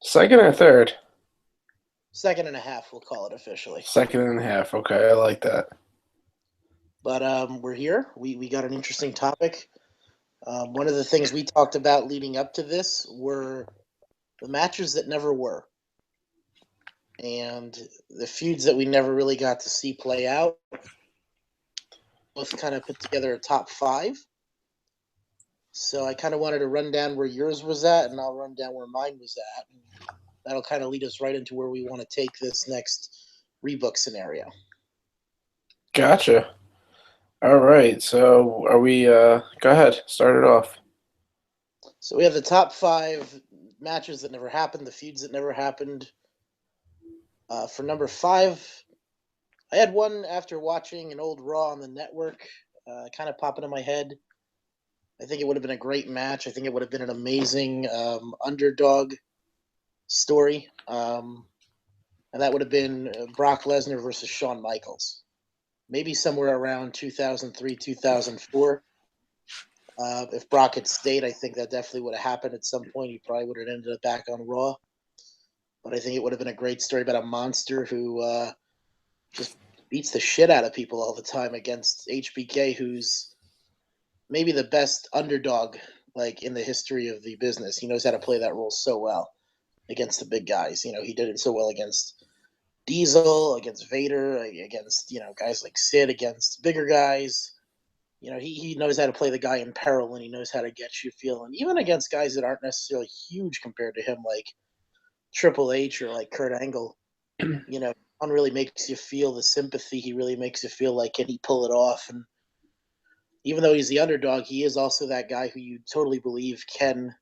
Second or third? Second and a half, we'll call it officially. Second and a half. Okay, I like that. But we're here. We got an interesting topic. One of the things we talked about leading up to this were the matches that never were, and the feuds that we never really got to see play out. Both kind of put together a top five. So I kind of wanted to run down where yours was at, and I'll run down where mine was at. And that'll kind of lead us right into where we want to take this next rebook scenario. Gotcha. All right. So are we go ahead, start it off. So we have the top five matches that never happened, the feuds that never happened. For number five, I had one after watching an old Raw on the network, kind of pop into my head. I think it would have been a great match. I think it would have been an amazing underdog story. And that would have been Brock Lesnar versus Shawn Michaels. Maybe somewhere around 2003, 2004. If Brock had stayed, I think that definitely would have happened at some point. He probably would have ended up back on Raw. But I think it would have been a great story about a monster who just beats the shit out of people all the time against HBK, who's maybe the best underdog like in the history of the business. He knows how to play that role so well against the big guys. You know, he did it so well against Diesel, against Vader, against guys like Sid, against bigger guys. He knows how to play the guy in peril, and he knows how to get you feeling, even against guys that aren't necessarily huge compared to him, like Triple H or like Kurt Angle. John really makes you feel the sympathy. He really makes you feel like, can he pull it off? And even though he's the underdog, he is also that guy who you totally believe can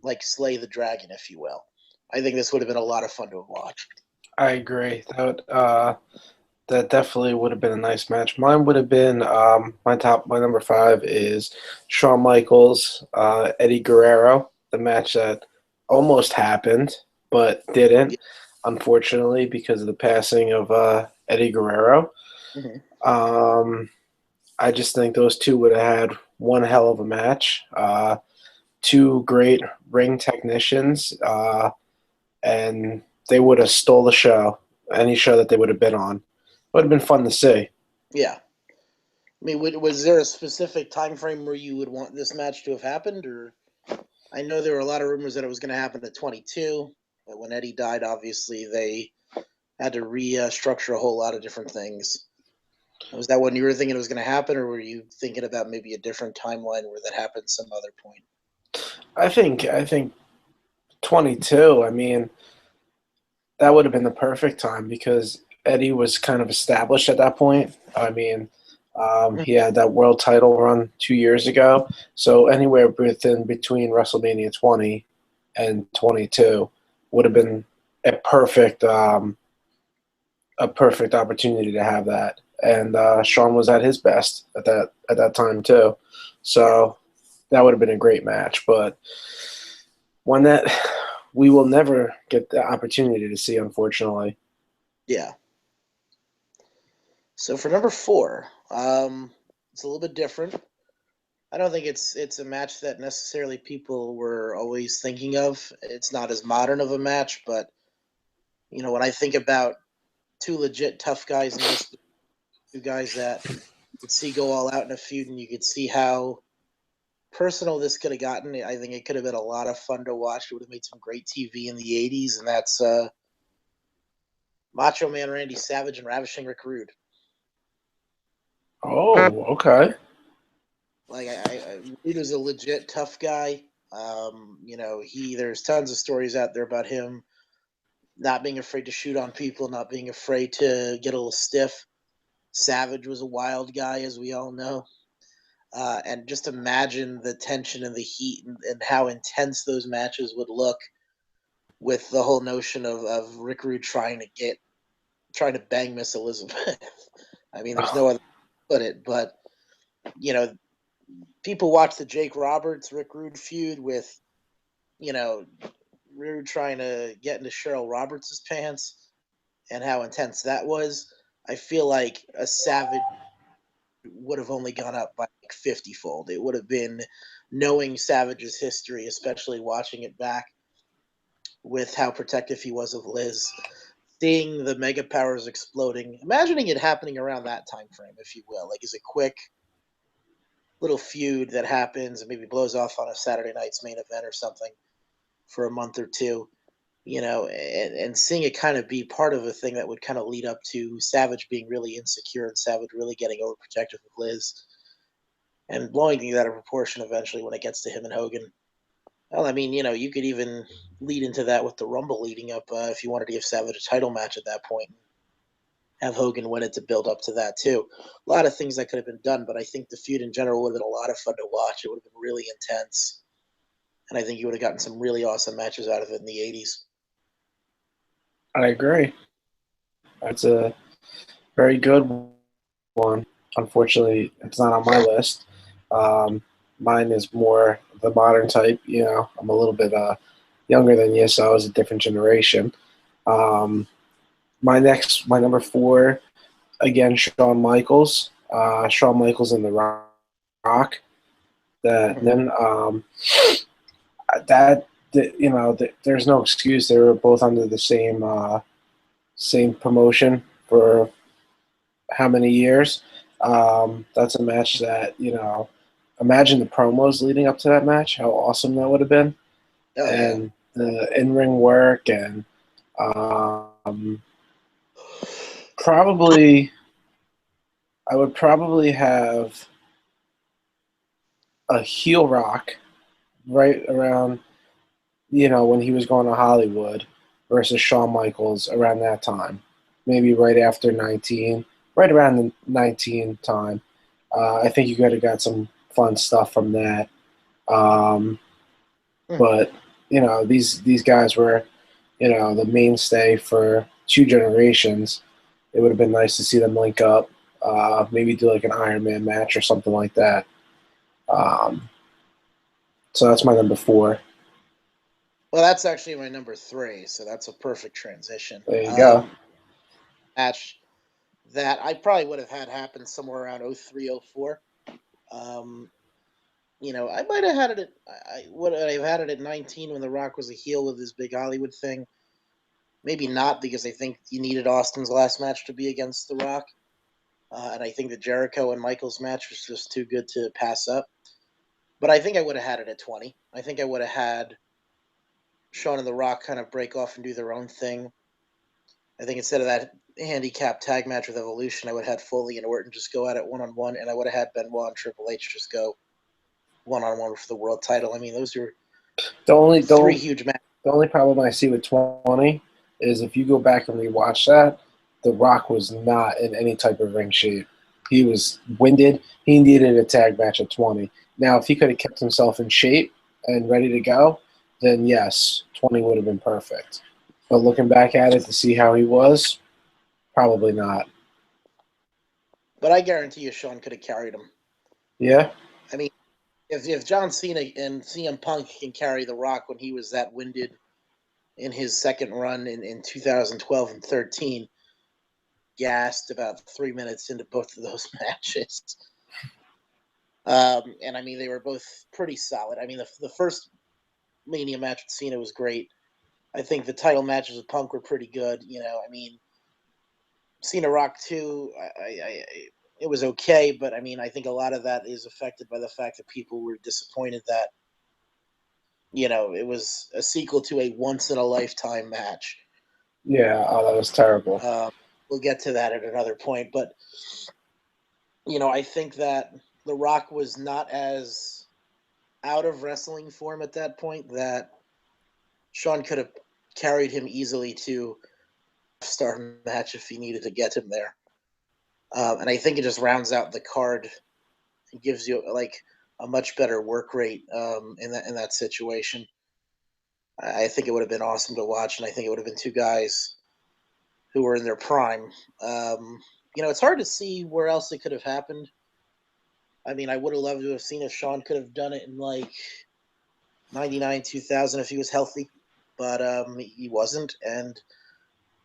like slay the dragon, if you will. I think this would have been a lot of fun to watch. I agree. That definitely would have been a nice match. Mine would have been my number five is Shawn Michaels, Eddie Guerrero, the match that almost happened but Yeah. didn't, unfortunately, because of the passing of Eddie Guerrero. Mm-hmm. Um, I just think those two would have had one hell of a match. Two great ring technicians, and they would have stole the show, any show that they would have been on. Would have been fun to see. Yeah. I mean, was there a specific time frame where you would want this match to have happened? Or I know there were a lot of rumors that it was going to happen at 22, but when Eddie died, obviously they had to restructure a whole lot of different things. Was that when you were thinking it was going to happen, or were you thinking about maybe a different timeline where that happened some other point? I think 22. I mean, that would have been the perfect time because Eddie was kind of established at that point. I mean, he had that world title run 2 years ago, so anywhere within between WrestleMania 20 and 22 would have been a perfect a perfect opportunity to have that. And Shawn was at his best at that time too, Yeah, so that would have been a great match. But one that we will never get the opportunity to see, unfortunately. yeah. So for number four, it's a little bit different. I don't think it's a match that necessarily people were always thinking of. It's not as modern of a match, but when I think about two legit tough guys in this, two guys that could see go all out in a feud, and you could see how personal this could have gotten. I think it could have been a lot of fun to watch. It would have made some great TV in the '80s, and that's Macho Man Randy Savage and Ravishing Rick Rude. Oh, okay. Like Rude was a legit tough guy. He there's tons of stories out there about him not being afraid to shoot on people, not being afraid to get a little stiff. Savage was a wild guy, as we all know. And just imagine the tension and the heat and how intense those matches would look with the whole notion of Rick Rude trying to bang Miss Elizabeth. I mean, there's no other way to put it, but you know, people watch the Jake Roberts Rick Rude feud with you know Rude trying to get into Cheryl Roberts' pants and how intense that was. I feel like a Savage would have only gone up by like 50 fold. It would have been knowing Savage's history, especially watching it back. with how protective he was of Liz, seeing the mega powers exploding, imagining it happening around that time frame, if you will. Like, is a quick little feud that happens and maybe blows off on a Saturday night's main event or something for a month or two, and seeing it kind of be part of a thing that would kind of lead up to Savage being really insecure and Savage really getting overprotective of Liz and blowing things out of proportion eventually when it gets to him and Hogan. Well, I mean, you could even lead into that with the Rumble leading up if you wanted to give Savage a title match at that point. Have Hogan win it to build up to that, too. A lot of things that could have been done, but I think the feud in general would have been a lot of fun to watch. It would have been really intense. And I think you would have gotten some really awesome matches out of it in the 80s. I agree. That's a very good one. Unfortunately, it's not on my list. Mine is more the modern type. I'm a little bit younger than you, so I was a different generation. My number 4, again, Shawn Michaels. Shawn Michaels and The Rock. There's no excuse. They were both under the same promotion for how many years. That's a match that, imagine the promos leading up to that match, how awesome that would have been. Oh, and the in-ring work, and I would probably have a heel Rock right around, when he was going to Hollywood versus Shawn Michaels around that time. Maybe right after 19, right around the 19 time. I think you could have got some fun stuff from that. But, these guys were, the mainstay for 2 generations. It would have been nice to see them link up, maybe do like an Iron Man match or something like that. So that's my number 4. Well, that's actually my number 3, so that's a perfect transition. There you go. Match that I probably would have had happen somewhere around 03, 04. I might have had it I would have had it at 19 when The Rock was a heel with his big Hollywood thing. Maybe not, because I think you needed Austin's last match to be against The Rock. And I think the Jericho and Michaels match was just too good to pass up. But I think I would have had it at 20. I think I would have had Shawn and The Rock kind of break off and do their own thing. I think instead of that handicap tag match with Evolution, I would have had Foley and Orton just go at it one-on-one, and I would have had Benoit and Triple H just go one-on-one for the world title. I mean, those are three huge matches. The only problem I see with 20 is if you go back and rewatch that, The Rock was not in any type of ring shape. He was winded. He needed a tag match at 20. Now, if he could have kept himself in shape and ready to go, then yes, 20 would have been perfect. But looking back at it to see how he was, probably not. But I guarantee you Shawn could have carried him. Yeah? I mean, if John Cena and CM Punk can carry The Rock when he was that winded in his second run in 2012 and 13, gassed about 3 minutes into both of those matches. And I mean, they were both pretty solid. I mean, the first Mania match with Cena was great. I think the title matches with Punk were pretty good. I mean, Cena Rock 2, it was okay, but I mean, I think a lot of that is affected by the fact that people were disappointed that, it was a sequel to a once-in-a-lifetime match. Yeah, that was terrible. We'll get to that at another point, but, I think that The Rock was not as out of wrestling form at that point that Shawn could have carried him easily to star match if he needed to get him there. And I think it just rounds out the card and gives you like a much better work rate in that situation. I think it would have been awesome to watch, and I think it would have been 2 guys who were in their prime. It's hard to see where else it could have happened. I mean, I would have loved to have seen if Shawn could have done it in like 99, 2000 if he was healthy, but he wasn't, and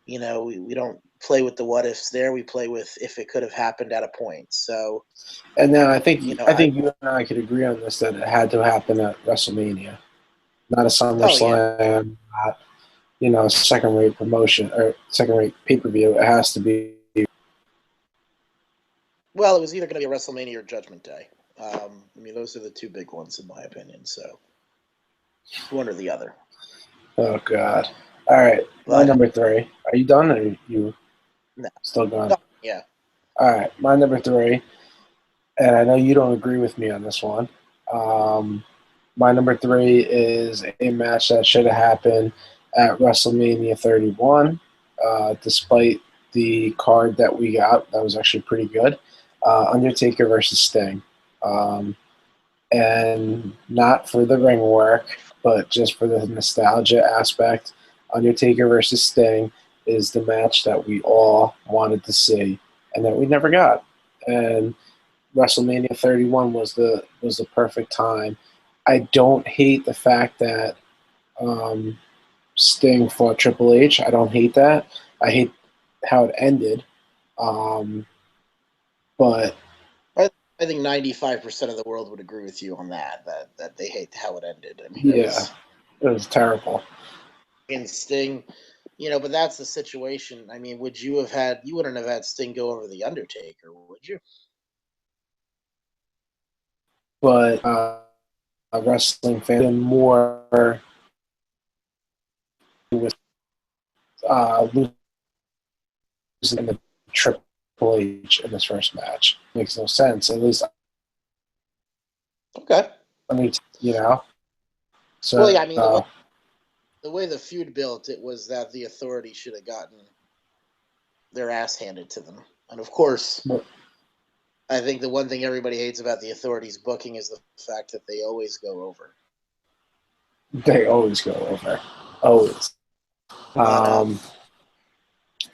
we don't play with the what ifs there. We play with if it could have happened at a point. So, and then I think you and I could agree on this that it had to happen at WrestleMania, not a SummerSlam. Oh, yeah. second-rate promotion or second-rate pay-per-view. It has to be. Well, it was either going to be a WrestleMania or Judgment Day. I mean, those are the two big ones in my opinion. So one or the other. Oh God! All right, my But number 3. Are you done, or are you no, still going? no, yeah. All right, my number 3, and I know you don't agree with me on this one. My number 3 is a match that should have happened at WrestleMania 31, despite the card that we got. That was actually pretty good. Undertaker versus Sting. And not for the ring work, but just for the nostalgia aspect. Undertaker versus Sting is the match that we all wanted to see and that we never got. And WrestleMania 31 was the perfect time. I don't hate the fact that Sting fought Triple H. I don't hate that. I hate how it ended. But I think 95% of the world would agree with you on that. That they hate how it ended. I mean, yeah, it was terrible. in Sting, but that's the situation. I mean, you wouldn't have had Sting go over the Undertaker, would you? But a wrestling fan more with losing the Triple H in this first match. Makes no sense. At least, Okay. I mean, So, Well, yeah, I mean, the way the feud built, it was that the Authority should have gotten their ass handed to them. And of course, I think the one thing everybody hates about the Authority's booking is the fact that they always go over. they always go over. Always. But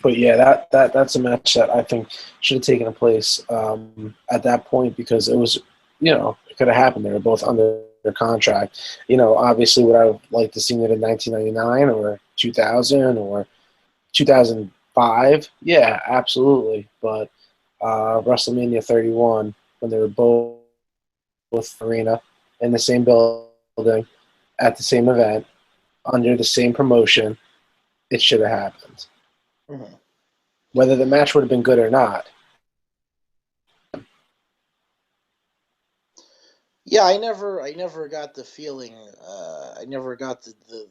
But yeah, that's a match that I think should have taken place at that point because it was, it could have happened. They were both under contract. Obviously, would I have liked to see it in 1999 or 2000 or 2005? Yeah, absolutely. But WrestleMania 31, when they were both arena in the same building at the same event under the same promotion, it should have happened. mm-hmm. Whether the match would have been good or not. Yeah, I never got the feeling. I never got the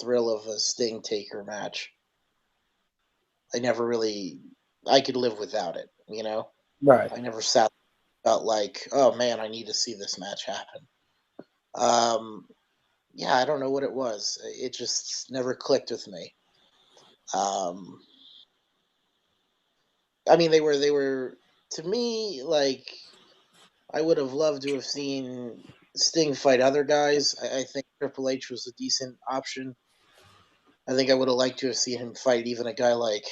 thrill of a Sting Taker match. I never really. I could live without it. Right. I never felt like, oh man, I need to see this match happen. Yeah, I don't know what it was. It just never clicked with me. Um, I mean, they were to me like I would have loved to have seen Sting fight other guys. I think Triple H was a decent option. I think I would have liked to have seen him fight even a guy like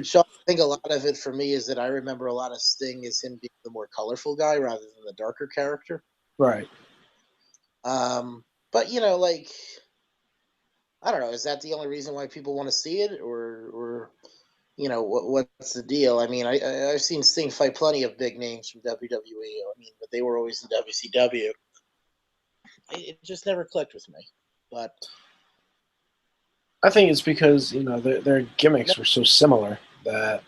Shawn. I think a lot of it for me is that I remember a lot of Sting as him being the more colorful guy rather than the darker character. Right. But like I don't know, is that the only reason why people want to see it, or what's the deal? I mean, I've seen Sting fight plenty of big names from WWE. I mean, but they were always in WCW. It just never clicked with me. But I think it's because their gimmicks were so similar that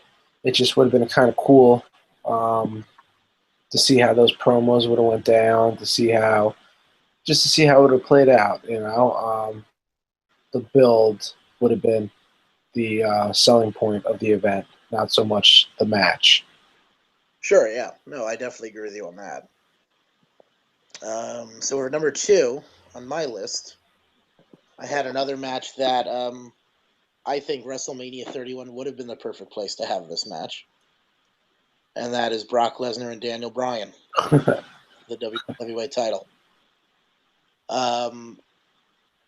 it just would have been kind of cool to see how those promos would have went down, to see how it would have played out. The build would have been the selling point of the event, not so much the match. sure, yeah, no, I definitely agree with you on that. So we're number 2 on my list. I had another match that I think WrestleMania 31 would have been the perfect place to have this match, and that is Brock Lesnar and Daniel Bryan, the WWE title.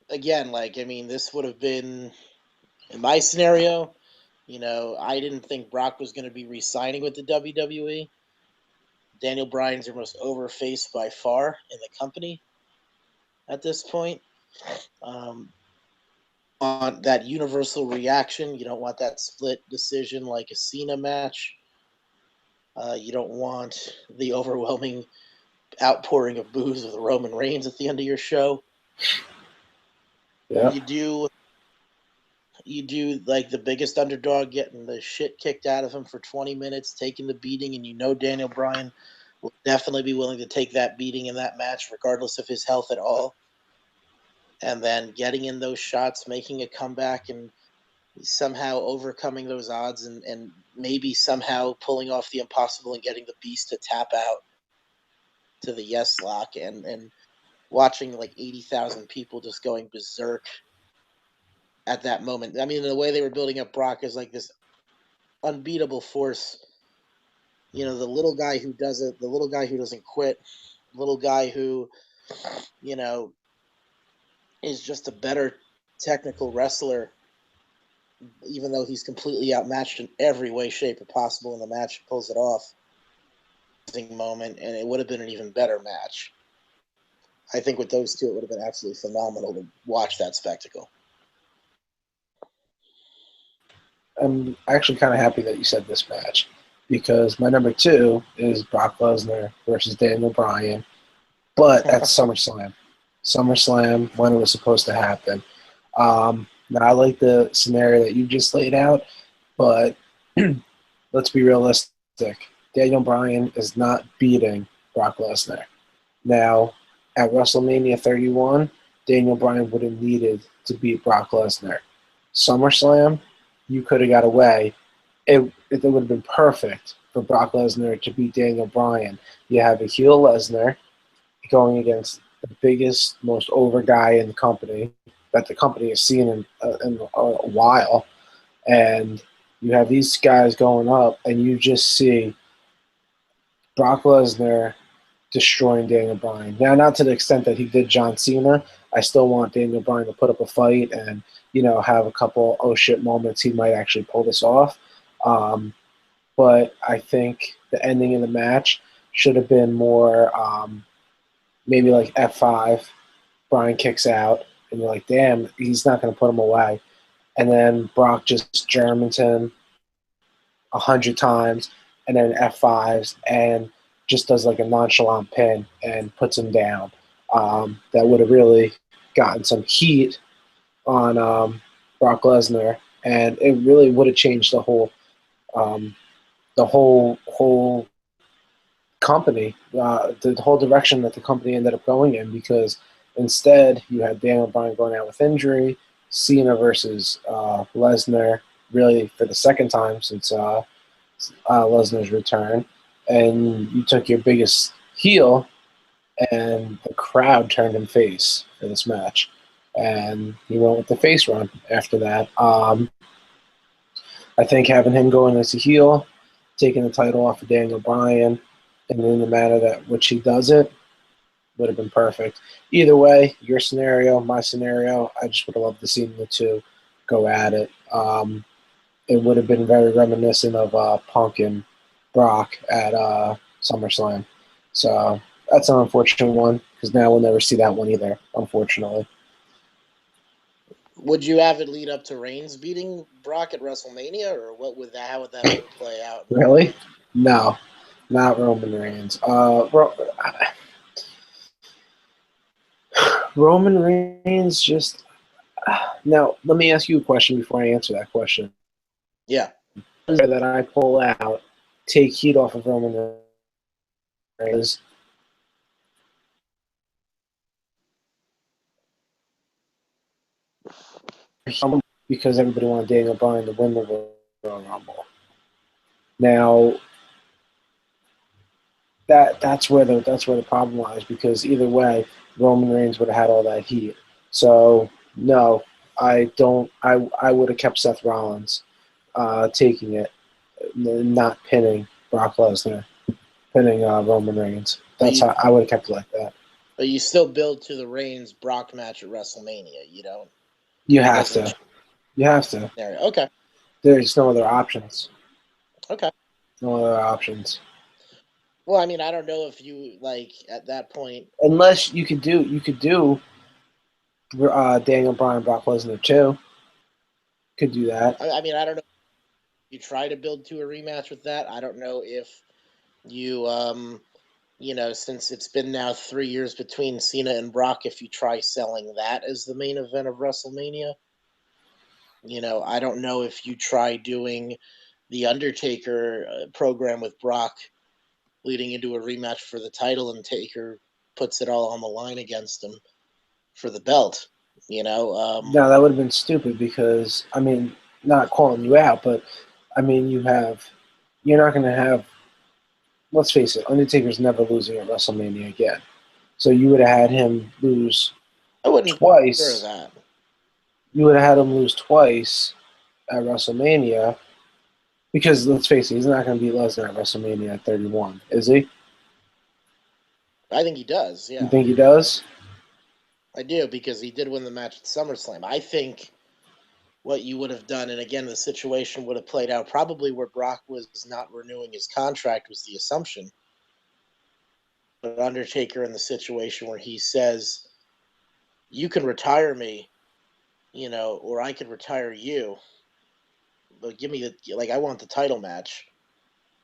Again, like I mean, this would have been in my scenario. I didn't think Brock was going to be re-signing with the WWE. Daniel Bryan's their most over face by far in the company at this point. On that universal reaction, you don't want that split decision like a Cena match. You don't want the overwhelming outpouring of boos of the Roman Reigns at the end of your show. Yeah. You do you do like the biggest underdog getting the shit kicked out of him for 20 minutes, taking the beating, and you know Daniel Bryan will definitely be willing to take that beating in that match, regardless of his health at all. And then getting in those shots, making a comeback, and somehow overcoming those odds, and maybe somehow pulling off the impossible and getting the Beast to tap out to the yes lock, and watching like 80,000 people just going berserk at that moment. I mean, the way they were building up Brock is like this unbeatable force. You know, the little guy who does it, the little guy who doesn't quit, little guy who, you know, is just a better technical wrestler, even though he's completely outmatched in every way, shape, or possible in the match, pulls it off. Moment, and it would have been an even better match. I think with those two, it would have been absolutely phenomenal to watch that spectacle. I'm actually kind of happy that you said this match because my number 2 is Brock Lesnar versus Daniel Bryan, but at SummerSlam. SummerSlam, when it was supposed to happen. Now, I like the scenario that you just laid out, but let's be realistic. Daniel Bryan is not beating Brock Lesnar. Now, at WrestleMania 31, Daniel Bryan would have needed to beat Brock Lesnar. SummerSlam, you could have got away. It would have been perfect for Brock Lesnar to beat Daniel Bryan. You have a heel Lesnar going against the biggest, most over guy in the company that the company has seen in a while. And you have these guys going up, and you just see Brock Lesnar destroying Daniel Bryan. Now, not to the extent that he did John Cena. I still want Daniel Bryan to put up a fight and, you know, have a couple oh shit moments. He might actually pull this off. But I think the ending of the match should have been more maybe like F5. Bryan kicks out, and you're like, damn, he's not going to put him away. And then Brock just Germans him 100 times, and then F5s, and just does like a nonchalant pin and puts him down. That would have really gotten some heat on Brock Lesnar, and it really would have changed the whole company, the whole direction that the company ended up going in, because instead you had Daniel Bryan going out with injury, Cena versus Lesnar, really for the second time since Lesnar's return, and you took your biggest heel, and the crowd turned him face for this match, and he went with the face run after that. I think having him going as a heel, taking the title off of Daniel Bryan, and in the manner that which he does it, would have been perfect. Either way, your scenario, my scenario, I just would have loved to see the two go at it. It would have been very reminiscent of Punk and Brock at SummerSlam. So that's an unfortunate one, because now we'll never see that one either, unfortunately. Would you have it lead up to Reigns beating Brock at WrestleMania, or what would that? How would that whole play out? Really? No, not Roman Reigns. Roman Reigns just. Now, let me ask you a question before I answer that question. Yeah. That I pull out, take heat off of Roman Reigns. Because everybody wanted Daniel Bryan to win the Royal Rumble. Now, that's where the problem lies, because either way, Roman Reigns would have had all that heat. So no, I don't. I would have kept Seth Rollins taking it, not pinning Brock Lesnar, pinning Roman Reigns. That's how I would have kept it like that. But you still build to the Reigns Brock match at WrestleMania. You don't. You have to. You have to. Okay. There's no other options. Okay. No other options. Well, I mean, I don't know if you like at that point. Unless you could do Daniel Bryan, Brock Lesnar too. Could do that. I mean, I don't know. You try to build to a rematch with that. I don't know if you, you know, since it's been now 3 years between Cena and Brock, if you try selling that as the main event of WrestleMania, I don't know if you try doing the Undertaker program with Brock leading into a rematch for the title, and Taker puts it all on the line against him for the belt. Now that would have been stupid because not calling you out, but you're not going to have. Let's face it, Undertaker's never losing at WrestleMania again. So you would have had him lose I wouldn't consider twice. that. You would have had him lose twice at WrestleMania because let's face it, he's not going to beat Lesnar at WrestleMania at 31, is he? I think he does. You Yeah, think he does? I do, because he did win the match at SummerSlam. I think what you would have done, and again, the situation would have played out probably where Brock was not renewing his contract, was the assumption. But Undertaker in the situation where he says, "You can retire me, or I could retire you, but give me I want the title match."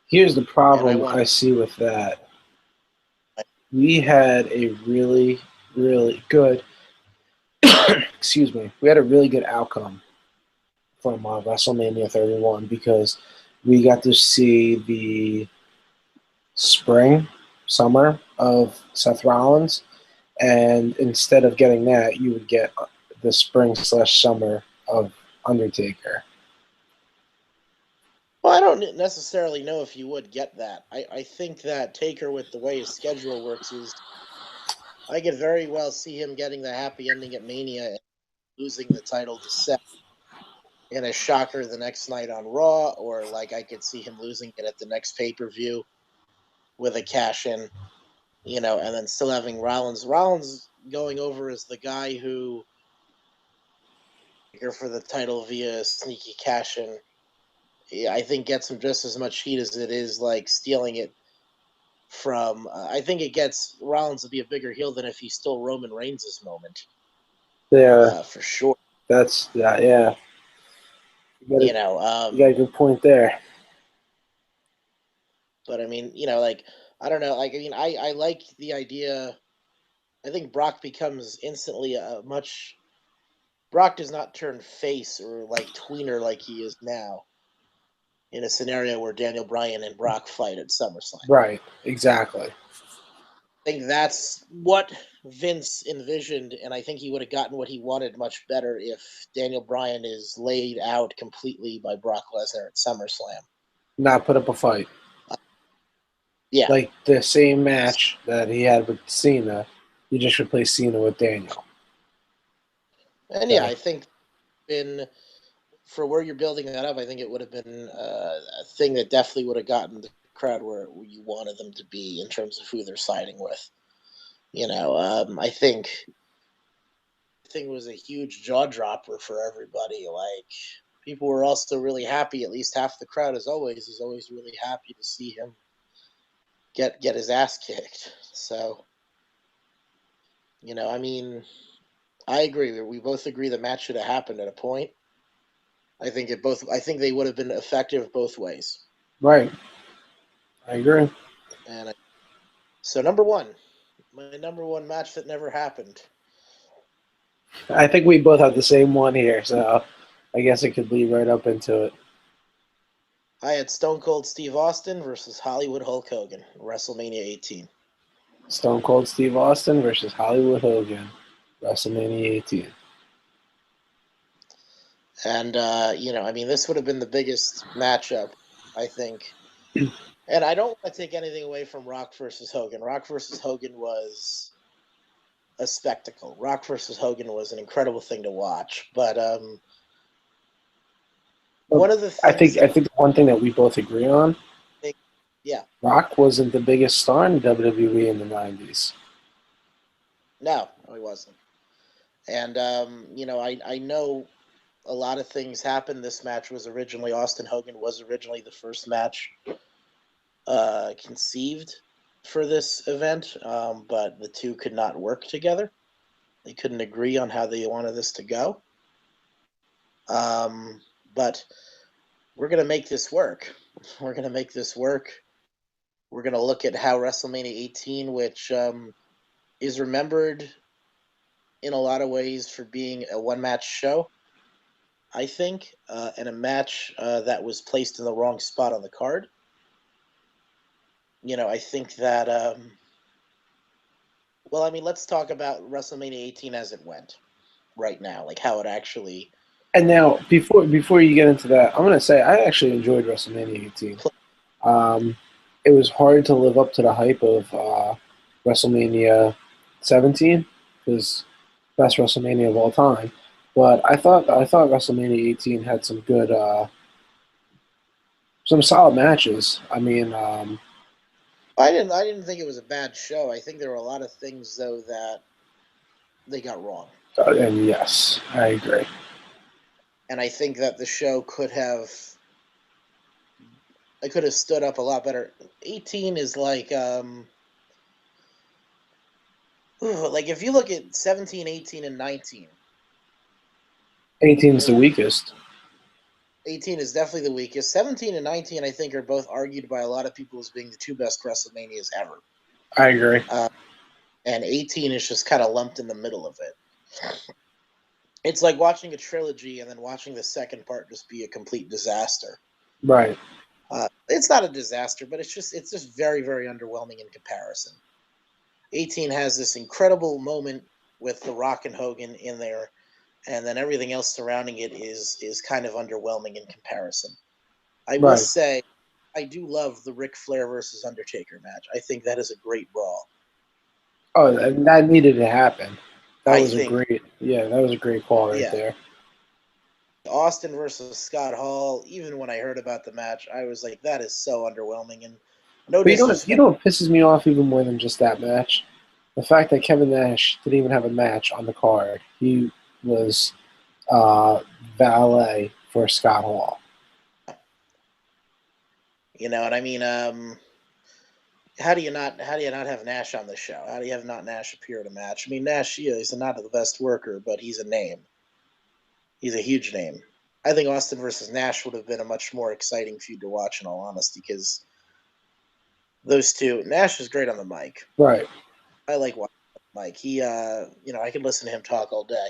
Here's the And I problem want I see with that. We had a really, really good, excuse me, we had a really good outcome from WrestleMania 31 because we got to see the summer of Seth Rollins, and instead of getting that, you would get the spring/summer of Undertaker. Well, I don't necessarily know if you would get that. I think that Taker, with the way his schedule works, is I could very well see him getting the happy ending at Mania and losing the title to Seth in a shocker the next night on Raw, or I could see him losing it at the next pay-per-view with a cash in, and then still having Rollins going over as the guy who for the title via sneaky cash in. I think gets him just as much heat as it is stealing it from. I think it gets Rollins to be a bigger heel than if he stole Roman Reigns' moment. Yeah, For sure. that's that. Yeah, You know, you got a good point there. but I mean, I don't know. I like the idea. I think Brock becomes instantly a much. Brock does not turn face or tweener like he is now in a scenario where Daniel Bryan and Brock fight at SummerSlam. Right, exactly. I think that's what Vince envisioned, and I think he would have gotten what he wanted much better if Daniel Bryan is laid out completely by Brock Lesnar at SummerSlam. Not put up a fight. Yeah. Like the same match that he had with Cena, you just replace Cena with Daniel. And yeah, I think for where you're building that up, I think it would have been a thing that definitely would have gotten the crowd where you wanted them to be in terms of who they're siding with. I think it was a huge jaw dropper for everybody. People were also really happy. At least half the crowd, is always really happy to see him get his ass kicked. So, I agree. We both agree the match should have happened at a point. I think they would have been effective both ways. Right. I agree. And so number one, my number one match that never happened. I think we both have the same one here, so I guess it could lead right up into it. I had Stone Cold Steve Austin versus Hollywood Hulk Hogan, WrestleMania 18. Stone Cold Steve Austin versus Hollywood Hogan, WrestleMania 18. And this would have been the biggest matchup, I think. And I don't want to take anything away from Rock versus Hogan. Rock versus Hogan was a spectacle. Rock versus Hogan was an incredible thing to watch. But one of the things I think the one thing that we both agree on, yeah, Rock wasn't the biggest star in WWE in the 90s. no, he wasn't. And I know a lot of things happened. This match was originally Austin Hogan was originally the first match conceived for this event, but the two could not work together. They couldn't agree on how they wanted this to go. But we're going to make this work. We're going to make this work. We're going to look at how WrestleMania 18, which is remembered in a lot of ways for being a one-match show, I think, and a match that was placed in the wrong spot on the card. I think that. Well, I mean, let's talk about WrestleMania 18 as it went right now, like how it actually. And now, before you get into that, I'm gonna say I actually enjoyed WrestleMania 18. Um, it was hard to live up to the hype of WrestleMania 17 because best WrestleMania of all time. But I thought WrestleMania 18 had some solid matches. I mean, I didn't think it was a bad show. I think there were a lot of things though that they got wrong, and yes, I agree. and I think that the show could have. I could have stood up a lot better. 18 is like if you look at 17, 18, and 19. 18 is the weakest. 18 is definitely the weakest. 17 and 19, I think, are both argued by a lot of people as being the two best WrestleManias ever. I agree. And 18 is just kind of lumped in the middle of it. It's like watching a trilogy and then watching the second part just be a complete disaster. Right. It's not a disaster, but it's just very, very underwhelming in comparison. 18 has this incredible moment with The Rock and Hogan in there, and then everything else surrounding it is kind of underwhelming in comparison. I will Right. say, I do love the Ric Flair versus Undertaker match. I think that is a great brawl. Oh, and that needed to happen. That I was think, that was a great call right yeah, there. Austin versus Scott Hall. Even when I heard about the match, I was like, that is so underwhelming. And no But you disrespect. know what pisses me off even more than just that match? The fact that Kevin Nash didn't even have a match on the card. He was uh, valet for Scott Hall. And I mean, how do you not have Nash on the show? How do you have not Nash appear at a match? I mean, Nash, he's not the best worker, but he's a name. He's a huge name. I think Austin versus Nash would have been a much more exciting feud to watch, in all honesty, because those two. Nash is great on the mic. Right. I like watching Mike. He, I could listen to him talk all day.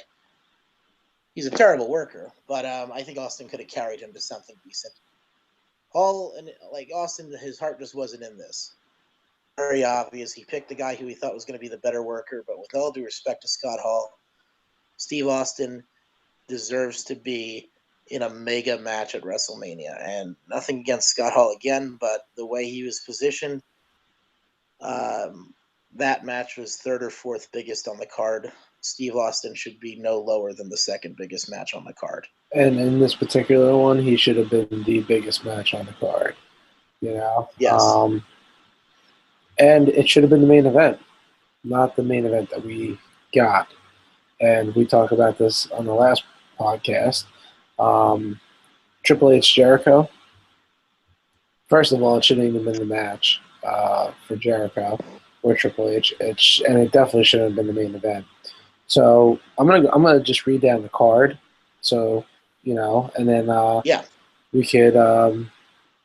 He's a terrible worker, but I think Austin could have carried him to something decent. Hall and like Austin, his heart just wasn't in this. Very obvious. He picked the guy who he thought was going to be the better worker, but with all due respect to Scott Hall, Steve Austin deserves to be in a mega match at WrestleMania. And nothing against Scott Hall again, but the way he was positioned, that match was third or fourth biggest on the card. Steve Austin should be no lower than the second biggest match on the card. And in this particular one, he should have been the biggest match on the card. You know? Yes. And it should have been the main event, not the main event that we got. And we talked about this on the last podcast. Triple H Jericho. First of all, it shouldn't even been the match for Jericho or Triple H. And it definitely shouldn't have been the main event. So I'm gonna just read down the card. So and then we could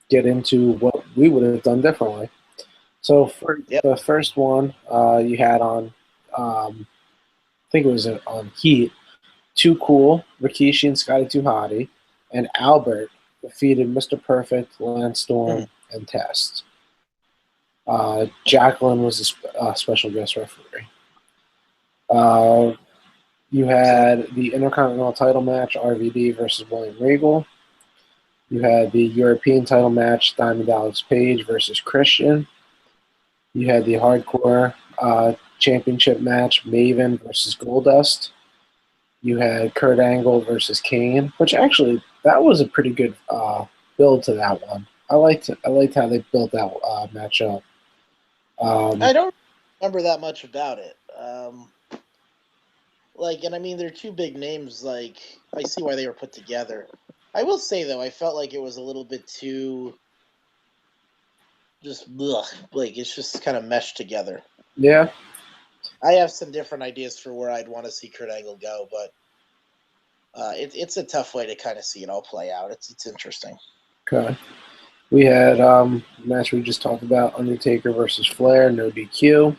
get into what we would have done differently. So for the first one, you had on, I think it was on Heat, Too Cool, Rikishi and Scotty 2 Hotty, and Albert defeated Mr. Perfect, Lance Storm, and Test. Jacqueline was a special guest referee. You had the Intercontinental title match, RVD versus William Regal. You had the European title match, Diamond Dallas Page versus Christian. You had the Hardcore Championship match, Maven versus Goldust. You had Kurt Angle versus Kane, which actually that was a pretty good build to that one. I liked how they built that match up. I don't remember that much about it. And I mean, they're two big names. Like, I see why they were put together. I will say though, I felt like it was a little bit too just like it's just kind of meshed together. Yeah. I have some different ideas for where I'd want to see Kurt Angle go, but it's a tough way to kind of see it all play out. It's interesting. Okay. We had match we just talked about, Undertaker versus Flair, no DQ.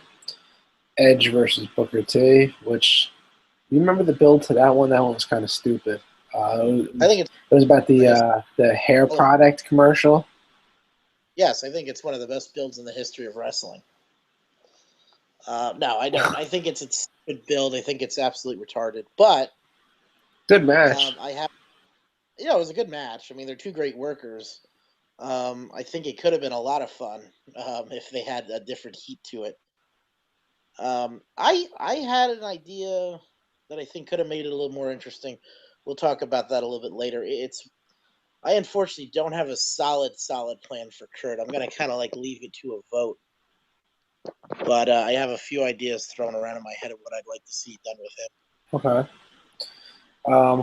Edge versus Booker T, which you remember the build to that one? That one was kind of stupid. I think it's it was about the hair product commercial. Yes, I think it's one of the best builds in the history of wrestling. No, I don't. I think it's a good build. I think it's absolutely retarded. But good match. It was a good match. I mean, they're two great workers. I think it could have been a lot of fun if they had a different heat to it. I had an idea that I think could have made it a little more interesting. We'll talk about that a little bit later. I unfortunately don't have a solid plan for Kurt. I'm gonna kind of like leave it to a vote, but I have a few ideas thrown around in my head of what I'd like to see done with him. Okay.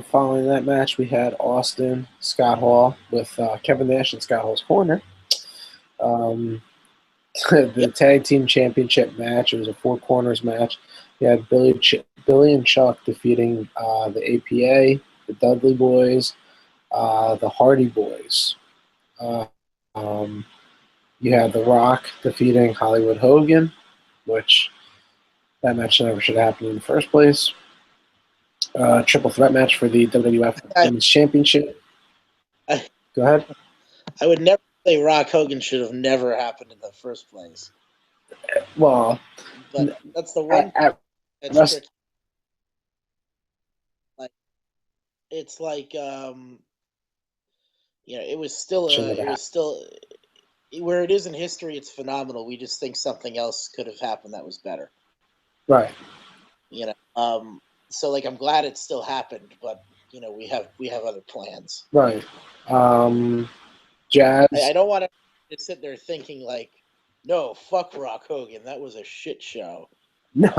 Following that match, we had Austin Scott Hall with Kevin Nash in Scott Hall's corner. The tag team championship match. It was a four corners match. You had Billy and Chuck defeating the APA, the Dudley Boys, the Hardy Boys. You had The Rock defeating Hollywood Hogan, which that match never should have happened in the first place. Triple threat match for the WWF Women's Championship. Go ahead. I would never say Rock Hogan should have never happened in the first place. Well, but that's the one. It's like it was still where it is in history. It's phenomenal. We just think something else could have happened that was better. Right. So like I'm glad it still happened, but we have other plans. Right. Jazz. I don't want to sit there thinking like, no, fuck Rock Hogan. That was a shit show. No.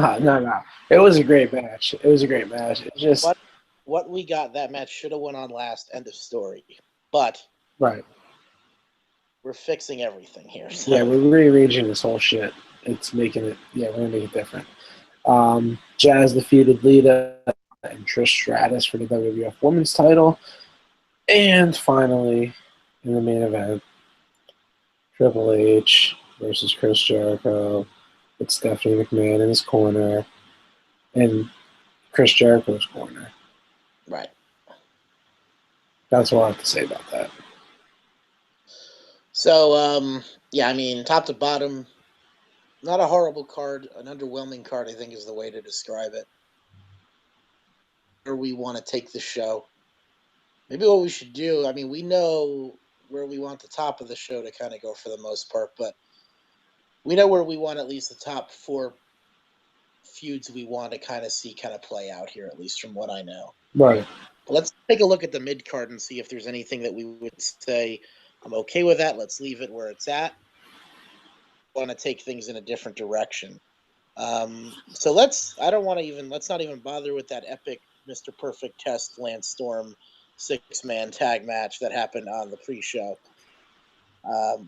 It was a great match. It just what we got, that match should have went on last. End of story. But right. We're fixing everything here. So. Yeah, we're rearranging this whole shit. It's making it. Yeah, we're gonna make it different. Jazz defeated Lita and Trish Stratus for the WWF Women's title. And finally, in the main event, Triple H versus Chris Jericho with Stephanie McMahon in his corner and Chris Jericho's corner. Right. That's all I have to say about that. So, I mean, top to bottom, not a horrible card, an underwhelming card, I think is the way to describe it. Where we want to take the show. Maybe what we should do, I mean, we know where we want the top of the show to kind of go for the most part, but we know where we want at least the top 4 feuds we want to kind of see kind of play out here, at least from what I know. Right. But let's take a look at the mid card and see if there's anything that we would say, I'm okay with that. Let's leave it where it's at. Want to take things in a different direction. So let's not even bother with that epic Mr. Perfect Test Lance Storm 6-man tag match that happened on the pre-show.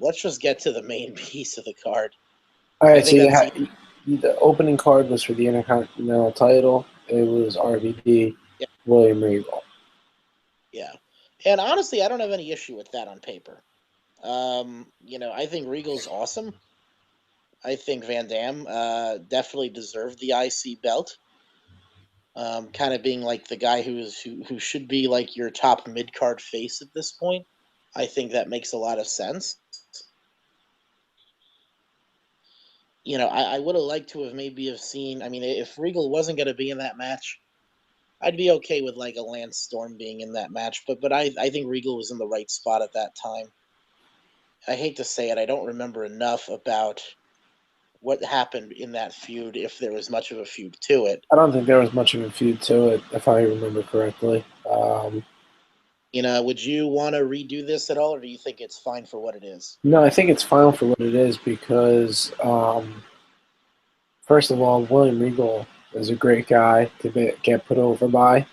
Let's just get to the main piece of the card. All right, so the opening card was for the Intercontinental title. It was RVD, William Regal. Yeah. And honestly, I don't have any issue with that on paper. I think Regal's awesome. I think Van Dam definitely deserved the IC belt. Kind of being like the guy who should be like your top mid-card face at this point. I think that makes a lot of sense. I would have liked to have seen, I mean, if Regal wasn't going to be in that match, I'd be okay with like a Lance Storm being in that match, but I think Regal was in the right spot at that time. I hate to say it, I don't remember enough about what happened in that feud, if there was much of a feud to it. I don't think there was much of a feud to it, if I remember correctly. Would you want to redo this at all, or do you think it's fine for what it is? No, I think it's fine for what it is because, first of all, William Regal is a great guy to get put over by.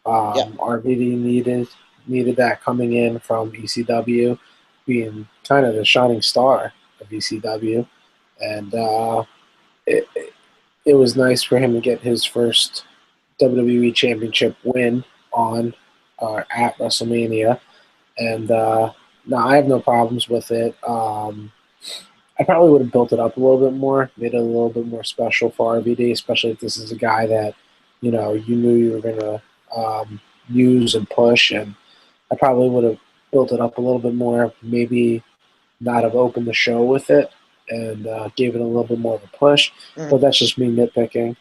RVD needed that coming in from ECW, being kind of the shining star of ECW. And it was nice for him to get his first WWE Championship win at WrestleMania. And no, I have no problems with it. I probably would have built it up a little bit more, made it a little bit more special for RVD, especially if this is a guy that, you knew you were going to use and push, and I probably would have built it up a little bit more, maybe not have opened the show with it and gave it a little bit more of a push. But that's just me nitpicking.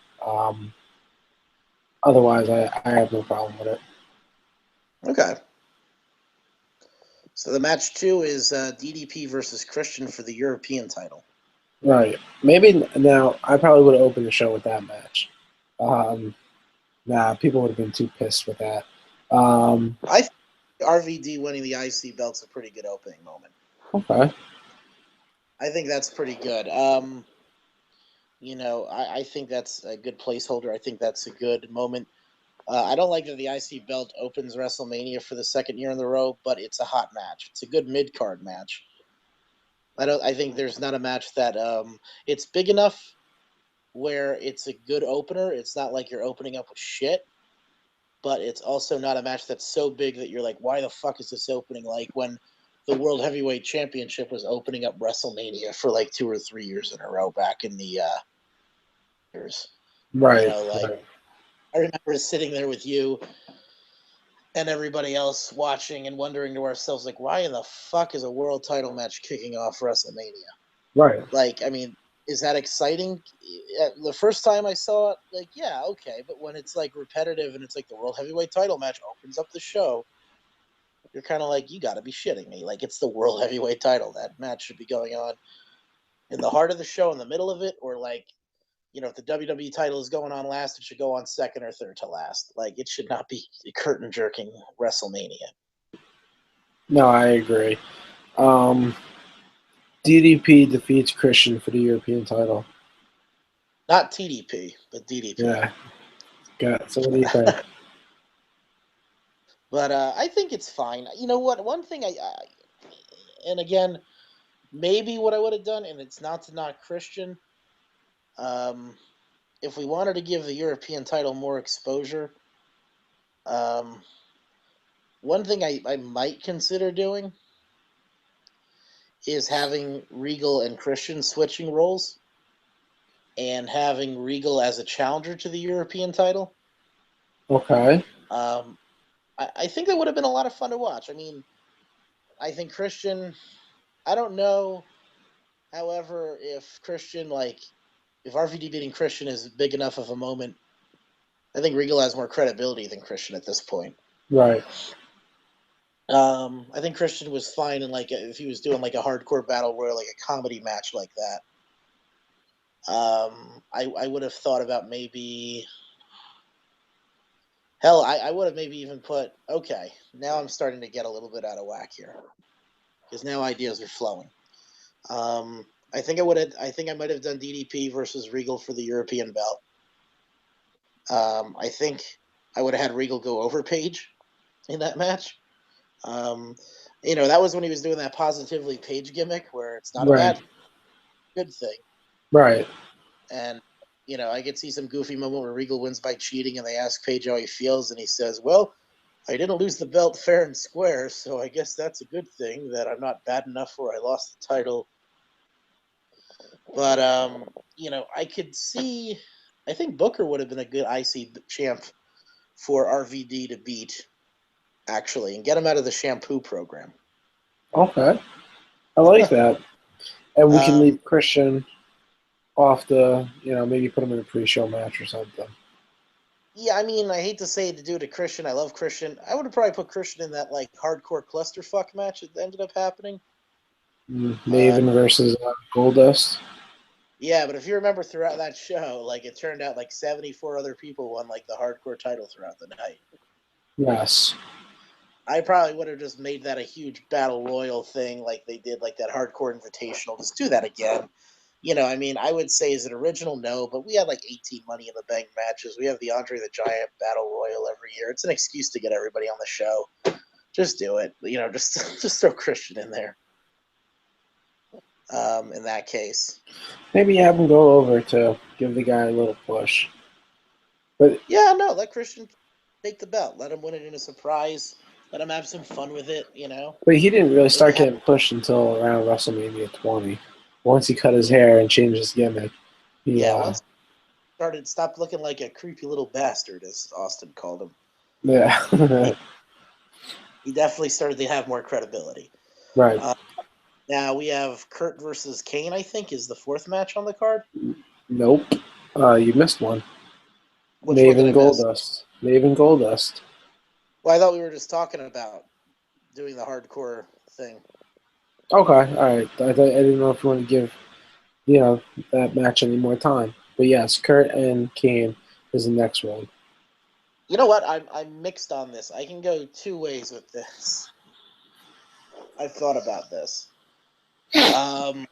Otherwise, I have no problem with it. Okay. So the match 2 is DDP versus Christian for the European title. Right. Maybe now I probably would have opened the show with that match. People would have been too pissed with that. I think RVD winning the IC belt's a pretty good opening moment. Okay. I think that's pretty good. I think that's a good placeholder. I think that's a good moment. I don't like that the IC belt opens WrestleMania for the second year in a row, but it's a hot match. It's a good mid-card match. I think there's not a match that it's big enough where it's a good opener. It's not like you're opening up with shit, but it's also not a match that's so big that you're like, why the fuck is this opening? Like when the World Heavyweight Championship was opening up WrestleMania for like 2 or 3 years in a row back in the years. Right. Right. I remember sitting there with you and everybody else watching and wondering to ourselves, like, why in the fuck is a world title match kicking off WrestleMania? Right. Like, I mean, is that exciting? The first time I saw it, like, yeah, okay. But when it's like repetitive and it's like the world heavyweight title match opens up the show, you're kind of like, you got to be shitting me. Like, it's the world heavyweight title. That match should be going on in the heart of the show, in the middle of it, or like, if the WWE title is going on last, it should go on second or third to last. Like, it should not be curtain jerking WrestleMania. No, I agree. DDP defeats Christian for the European title. Not TDP, but DDP. Yeah. Got. So what do you think? But I think it's fine. You know what? One thing and again, maybe what I would have done, and it's not to knock Christian. If we wanted to give the European title more exposure, one thing I might consider doing is having Regal and Christian switching roles and having Regal as a challenger to the European title. Okay. I think that would have been a lot of fun to watch. I mean, I think Christian, I don't know, however, if Christian, if RVD beating Christian is big enough of a moment, I think Regal has more credibility than Christian at this point. Right. I think Christian was fine in if he was doing a hardcore battle royal, like a comedy match like that. I would have thought about maybe. Hell, I would have maybe even put. Okay, now I'm starting to get a little bit out of whack here, because now ideas are flowing. I think I would have. I think I might have done DDP versus Regal for the European belt. I think I would have had Regal go over Page in that match. That was when he was doing that positively Page gimmick, where it's not a bad, good thing. Right. And I could see some goofy moment where Regal wins by cheating, and they ask Page how he feels, and he says, "Well, I didn't lose the belt fair and square, so I guess that's a good thing that I'm not bad enough where I lost the title." But I could see. I think Booker would have been a good IC champ for RVD to beat, actually, and get him out of the shampoo program. Okay. I like that. And we can leave Christian off the, maybe put him in a pre-show match or something. Yeah, I mean, I hate to say it to do to Christian. I love Christian. I would have probably put Christian in that hardcore clusterfuck match that ended up happening. Maven versus Goldust. Yeah, but if you remember throughout that show, it turned out 74 other people won the hardcore title throughout the night. Yes. I probably would have just made that a huge battle royal thing, like they did, that hardcore invitational. Just do that again. I mean, I would say is it original? No, but we had 18 Money in the Bank matches. We have the Andre the Giant Battle Royal every year. It's an excuse to get everybody on the show. Just do it. Just throw Christian in there. In that case, maybe have him go over to give the guy a little push. But yeah, no, let Christian take the belt. Let him win it in a surprise. Let him have some fun with it. But he didn't really start getting pushed until around WrestleMania 20. Once he cut his hair and changed his gimmick. Once he stopped looking like a creepy little bastard, as Austin called him. Yeah. He definitely started to have more credibility. Right. Now we have Kurt versus Kane, I think, is the fourth match on the card. Nope. You missed one. Which one did I Maven miss? Goldust. Maven Goldust. Well, I thought we were just talking about doing the hardcore thing. Okay, all right. I didn't know if you want to give that match any more time. But yes, Kurt and Kane is the next one. You know what? I'm mixed on this. I can go two ways with this. I've thought about this. I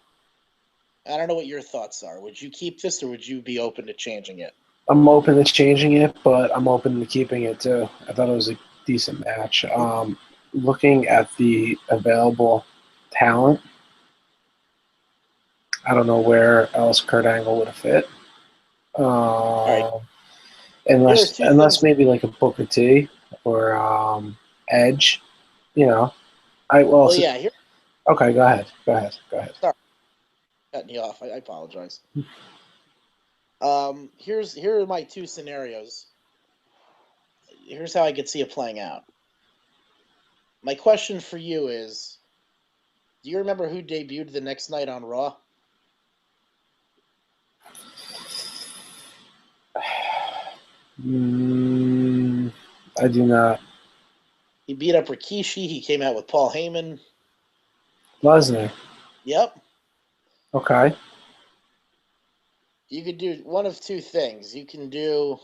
don't know what your thoughts are. Would you keep this, or would you be open to changing it? I'm open to changing it, but I'm open to keeping it too. I thought it was a decent match. Looking at the available talent, I don't know where else Kurt Angle would have fit. All right. Here are two Unless things. maybe like a Booker T or Edge. You know, I well, Well, yeah. Here. okay. Go ahead. Go ahead. Go ahead. Sorry, cutting you off. I apologize. Here are my two scenarios. Here's how I could see it playing out. My question for you is: do you remember who debuted the next night on Raw? I do not. He beat up Rikishi. He came out with Paul Heyman. Lesnar. Yep. Okay. You could do one of two things. You can do.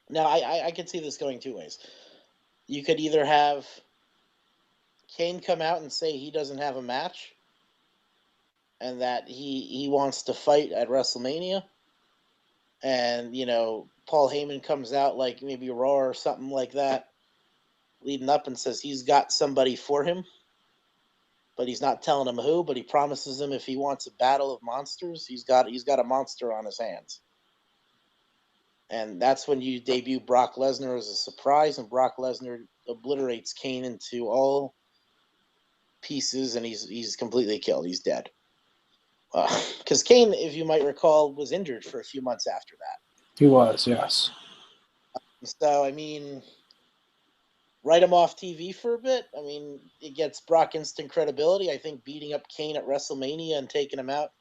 Now, I could see this going two ways. You could either have Kane come out and say he doesn't have a match and that he wants to fight at WrestleMania. And, Paul Heyman comes out like maybe Raw or something like that, leading up and says he's got somebody for him, but he's not telling him who, but he promises him if he wants a battle of monsters, he's got a monster on his hands. And that's when you debut Brock Lesnar as a surprise, and Brock Lesnar obliterates Kane into all pieces, and he's completely killed. He's dead. Because Kane, if you might recall, was injured for a few months after that. He was, yes. So, I mean, write him off TV for a bit. I mean, it gets Brock instant credibility. I think beating up Kane at WrestleMania and taking him out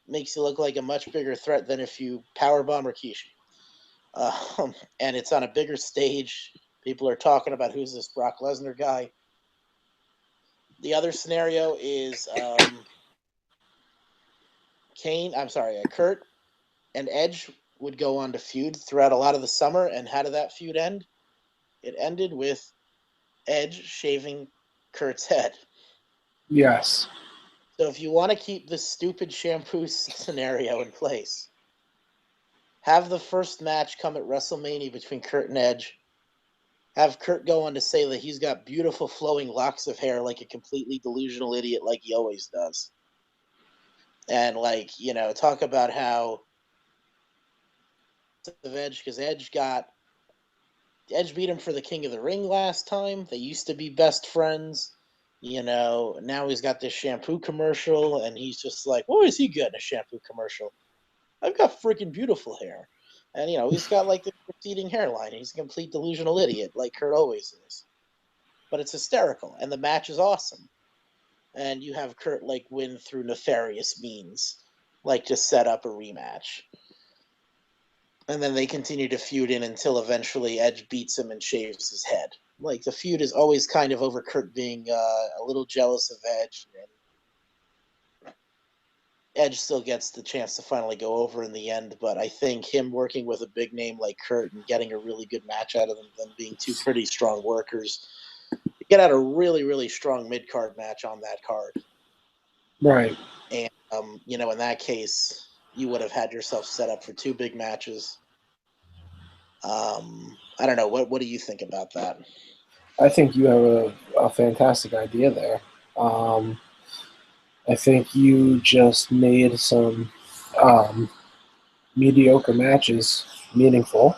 makes you look like a much bigger threat than if you powerbomb Rikishi. And it's on a bigger stage. People are talking about who's this Brock Lesnar guy. The other scenario is Kurt and Edge would go on to feud throughout a lot of the summer. And how did that feud end? It ended with Edge shaving Kurt's head. Yes. So if you want to keep this stupid shampoo scenario in place, have the first match come at WrestleMania between Kurt and Edge. Have Kurt go on to say that he's got beautiful flowing locks of hair like a completely delusional idiot like he always does. And talk about how of Edge, because Edge beat him for the King of the Ring last time. They used to be best friends. Now he's got this shampoo commercial, and he's just like, what is he good in a shampoo commercial? I've got freaking beautiful hair. And, he's got like the receding hairline. He's a complete delusional idiot, like Kurt always is. But it's hysterical, and the match is awesome. And you have Kurt, win through nefarious means, to set up a rematch. And then they continue to feud in until eventually Edge beats him and shaves his head. The feud is always kind of over Kurt being a little jealous of Edge. And Edge still gets the chance to finally go over in the end, but I think him working with a big name like Kurt and getting a really good match out of them being two pretty strong workers, you get out a really, really strong mid-card match on that card. Right. And, in that case, you would have had yourself set up for two big matches. I don't know. What do you think about that? I think you have a fantastic idea there. I think you just made some mediocre matches meaningful.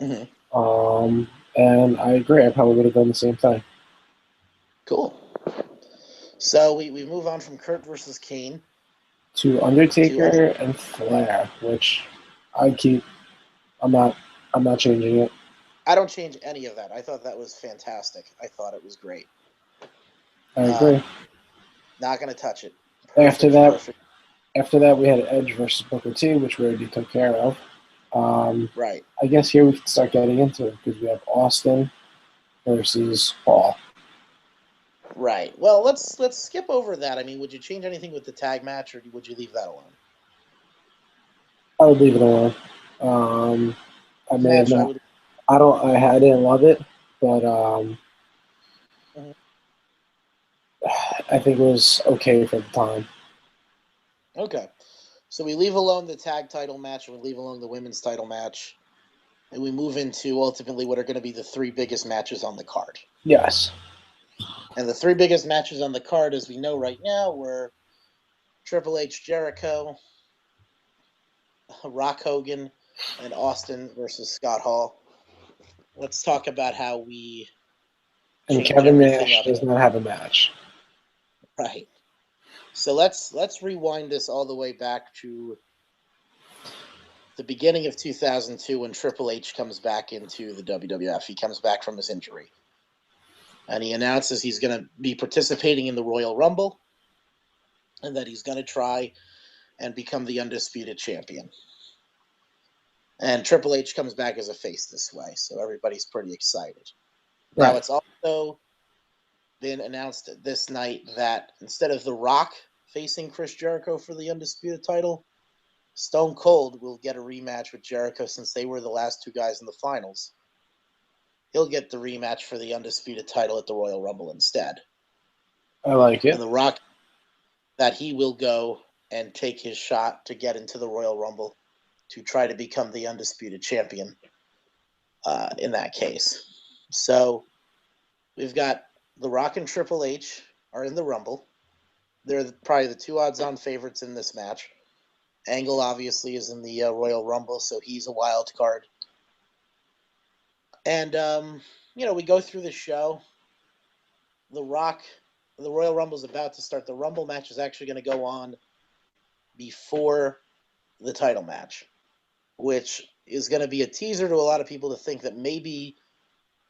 Mm-hmm. And I agree. I probably would have done the same thing. Cool. So we move on from Kurt versus Kane to Undertaker and Flair, which I keep I'm not changing it. I don't change any of that. I thought that was fantastic. I thought it was great. I agree. Not going to touch it. After Perfect's that, perfect. after that, we had Edge versus Booker T, which we already took care of. Right. I guess here we can start getting into it because we have Austin versus Paul. Right. Well, let's skip over that. I mean, would you change anything with the tag match, or would you leave that alone? I would leave it alone. I may have Match, I not. would. I didn't love it, but Mhm. I think it was okay for the time. Okay. So we leave alone the tag title match, and we leave alone the women's title match, and we move into ultimately what are going to be the three biggest matches on the card. Yes. And the three biggest matches on the card, as we know right now, were Triple H, Jericho, Rock Hogan, and Austin versus Scott Hall. Let's talk about how we And change Kevin everything Nash up. does not have a match. Right. So let's rewind this all the way back to the beginning of 2002 when Triple H comes back into the WWF. He comes back from his injury. And he announces he's going to be participating in the Royal Rumble and that he's going to try and become the undisputed champion. And Triple H comes back as a face this way, so everybody's pretty excited. Right. Now, it's also been announced this night that instead of The Rock facing Chris Jericho for the undisputed title, Stone Cold will get a rematch with Jericho since they were the last two guys in the finals. He'll get the rematch for the undisputed title at the Royal Rumble instead. I like it. And The Rock, that he will go and take his shot to get into the Royal Rumble to try to become the undisputed champion in that case. So we've got The Rock and Triple H are in the Rumble. They're probably the two odds-on favorites in this match. Angle obviously is in the Royal Rumble, so he's a wild card. And we go through the show. The Royal Rumble is about to start. The Rumble match is actually going to go on before the title match, which is going to be a teaser to a lot of people to think that maybe,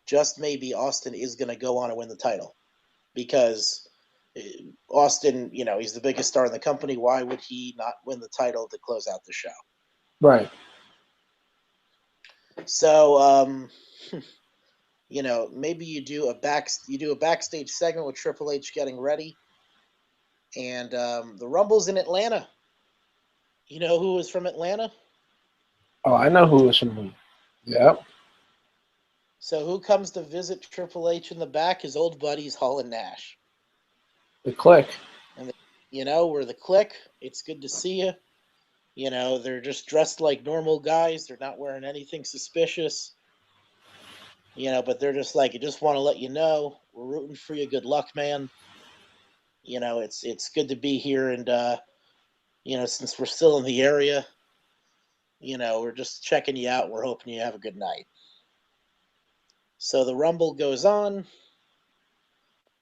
just maybe, Austin is going to go on and win the title. Because Austin, he's the biggest star in the company. Why would he not win the title to close out the show? Right. So, maybe you do a backstage segment with Triple H getting ready, and the Rumble's in Atlanta. You know who was from Atlanta? Oh, I know who was from. Yep. So who comes to visit Triple H in the back? His old buddies Hall and Nash. The Click. And we're the Click. It's good to see you. They're just dressed like normal guys. They're not wearing anything suspicious. But they're just like, I just want to let you know, we're rooting for you. Good luck, man. It's good to be here, and since we're still in the area, we're just checking you out. We're hoping you have a good night. So the Rumble goes on.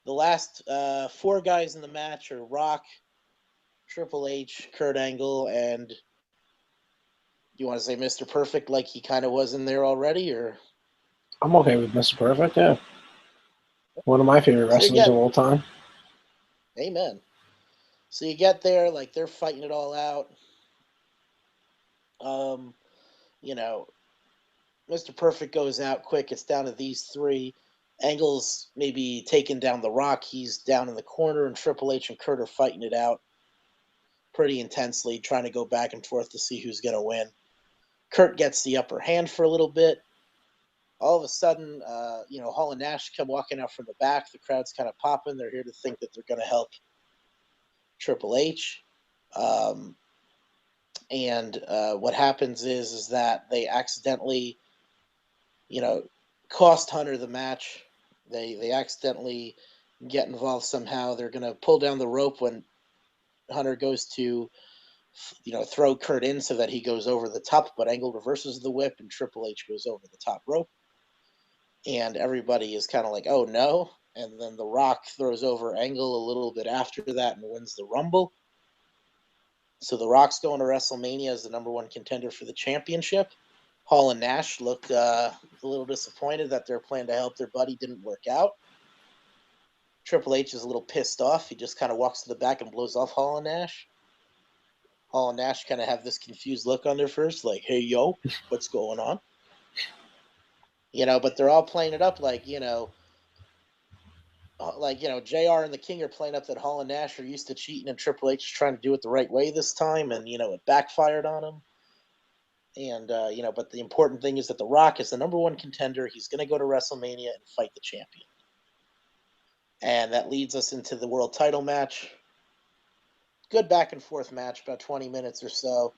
The last four guys in the match are Rock, Triple H, Kurt Angle, and you want to say Mr. Perfect like he kind of was in there already, or? I'm okay with Mr. Perfect. Yeah. One of my favorite So you wrestlers get, of all time. amen. So you get there, like they're fighting it all out. Um, you know, Mr. Perfect goes out quick. It's down to these three. Angle's maybe taking down the Rock. He's down in the corner, and Triple H and Kurt are fighting it out pretty intensely, trying to go back and forth to see who's going to win. Kurt gets the upper hand for a little bit. All of a sudden, Hall and Nash come walking out from the back. The crowd's kind of popping. They're here to think that they're going to help Triple H. And what happens is that they accidentally, cost Hunter the match. They accidentally get involved somehow. They're going to pull down the rope when Hunter goes to, throw Kurt in so that he goes over the top, but Angle reverses the whip and Triple H goes over the top rope. And everybody is kind of like, oh no. And then The Rock throws over Angle a little bit after that and wins the Rumble. So The Rock's going to WrestleMania as the number one contender for the championship. Hall and Nash look a little disappointed that their plan to help their buddy didn't work out. Triple H is a little pissed off. He just kind of walks to the back and blows off Hall and Nash. Hall and Nash kind of have this confused look on their face, like, hey, yo, what's going on? But they're all playing it up like, JR and the King are playing up that Hall and Nash are used to cheating and Triple H is trying to do it the right way this time, and, it backfired on him. And, but the important thing is that The Rock is the number one contender. He's going to go to WrestleMania and fight the champion. And that leads us into the world title match. Good back and forth match, about 20 minutes or so.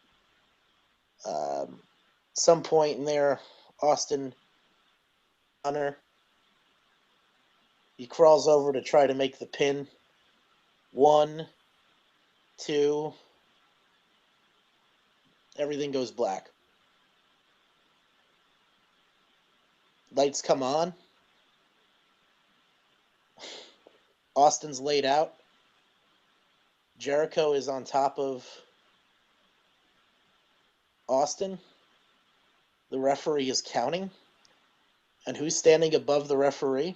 Some point in there, Austin Hunter, he crawls over to try to make the pin. 1, 2, everything goes black. Lights come on. Austin's laid out. Jericho is on top of Austin. The referee is counting. And who's standing above the referee?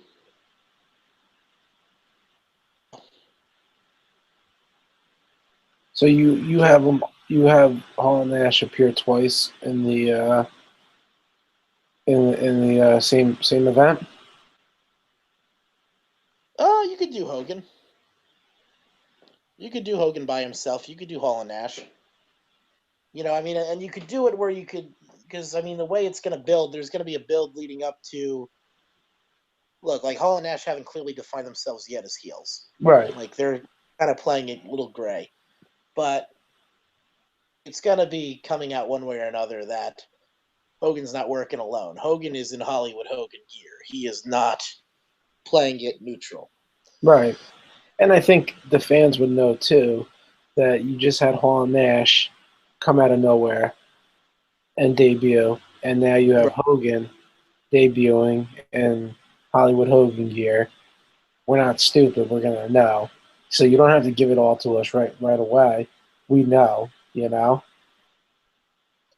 So you have Hall and Nash appear twice in the same event. Oh, you could do Hogan. You could do Hogan by himself. You could do Hall and Nash. And you could do it where you could, because, the way it's going to build, there's going to be a build leading up to, look, like Hall and Nash haven't clearly defined themselves yet as heels. Right. Like, they're kind of playing it a little gray. But it's going to be coming out one way or another that Hogan's not working alone. Hogan is in Hollywood Hogan gear. He is not playing it neutral. Right. And I think the fans would know, too, that you just had Hall and Nash come out of nowhere and debut, and now you have Hogan debuting in Hollywood Hogan gear. We're not stupid. We're going to know. So you don't have to give it all to us right away. We know,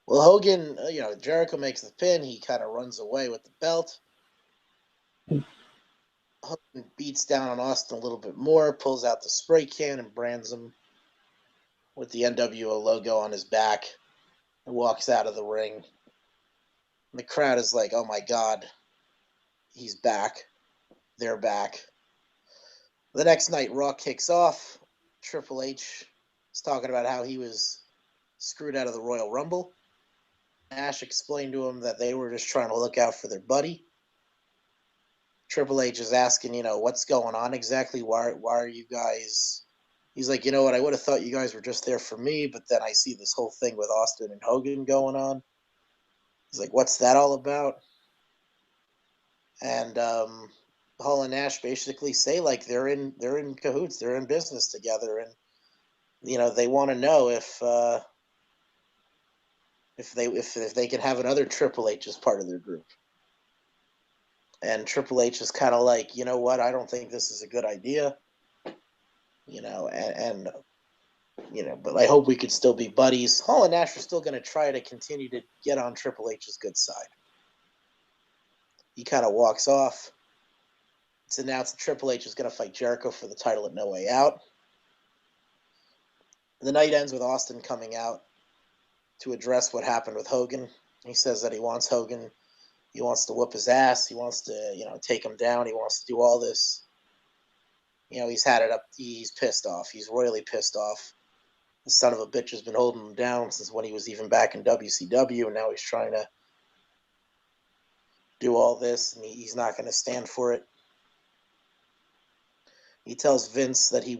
Well, Hogan, Jericho makes the pin. He kind of runs away with the belt. Hogan beats down on Austin a little bit more, pulls out the spray can and brands him with the NWO logo on his back, and walks out of the ring. And the crowd is like, oh my God, he's back. They're back. The next night, Raw kicks off. Triple H is talking about how he was screwed out of the Royal Rumble. Nash explained to him that they were just trying to look out for their buddy. Triple H is asking, what's going on exactly? Why are you guys... He's like, you know what, I would have thought you guys were just there for me, but then I see this whole thing with Austin and Hogan going on. He's like, what's that all about? And Hall and Nash basically say, like, they're in cahoots, they're in business together, and they want to know if they can have another Triple H as part of their group. And Triple H is kind of like, you know what, I don't think this is a good idea. But I hope we could still be buddies. Hall and Nash are still going to try to continue to get on Triple H's good side. He kind of walks off. It's announced that Triple H is going to fight Jericho for the title at No Way Out. The night ends with Austin coming out to address what happened with Hogan. He says that he wants Hogan. He wants to whoop his ass. He wants to, take him down. He wants to do all this. He's had it up. He's pissed off. He's royally pissed off. The son of a bitch has been holding him down since when he was even back in WCW, and now he's trying to do all this, and he's not going to stand for it. He tells Vince that he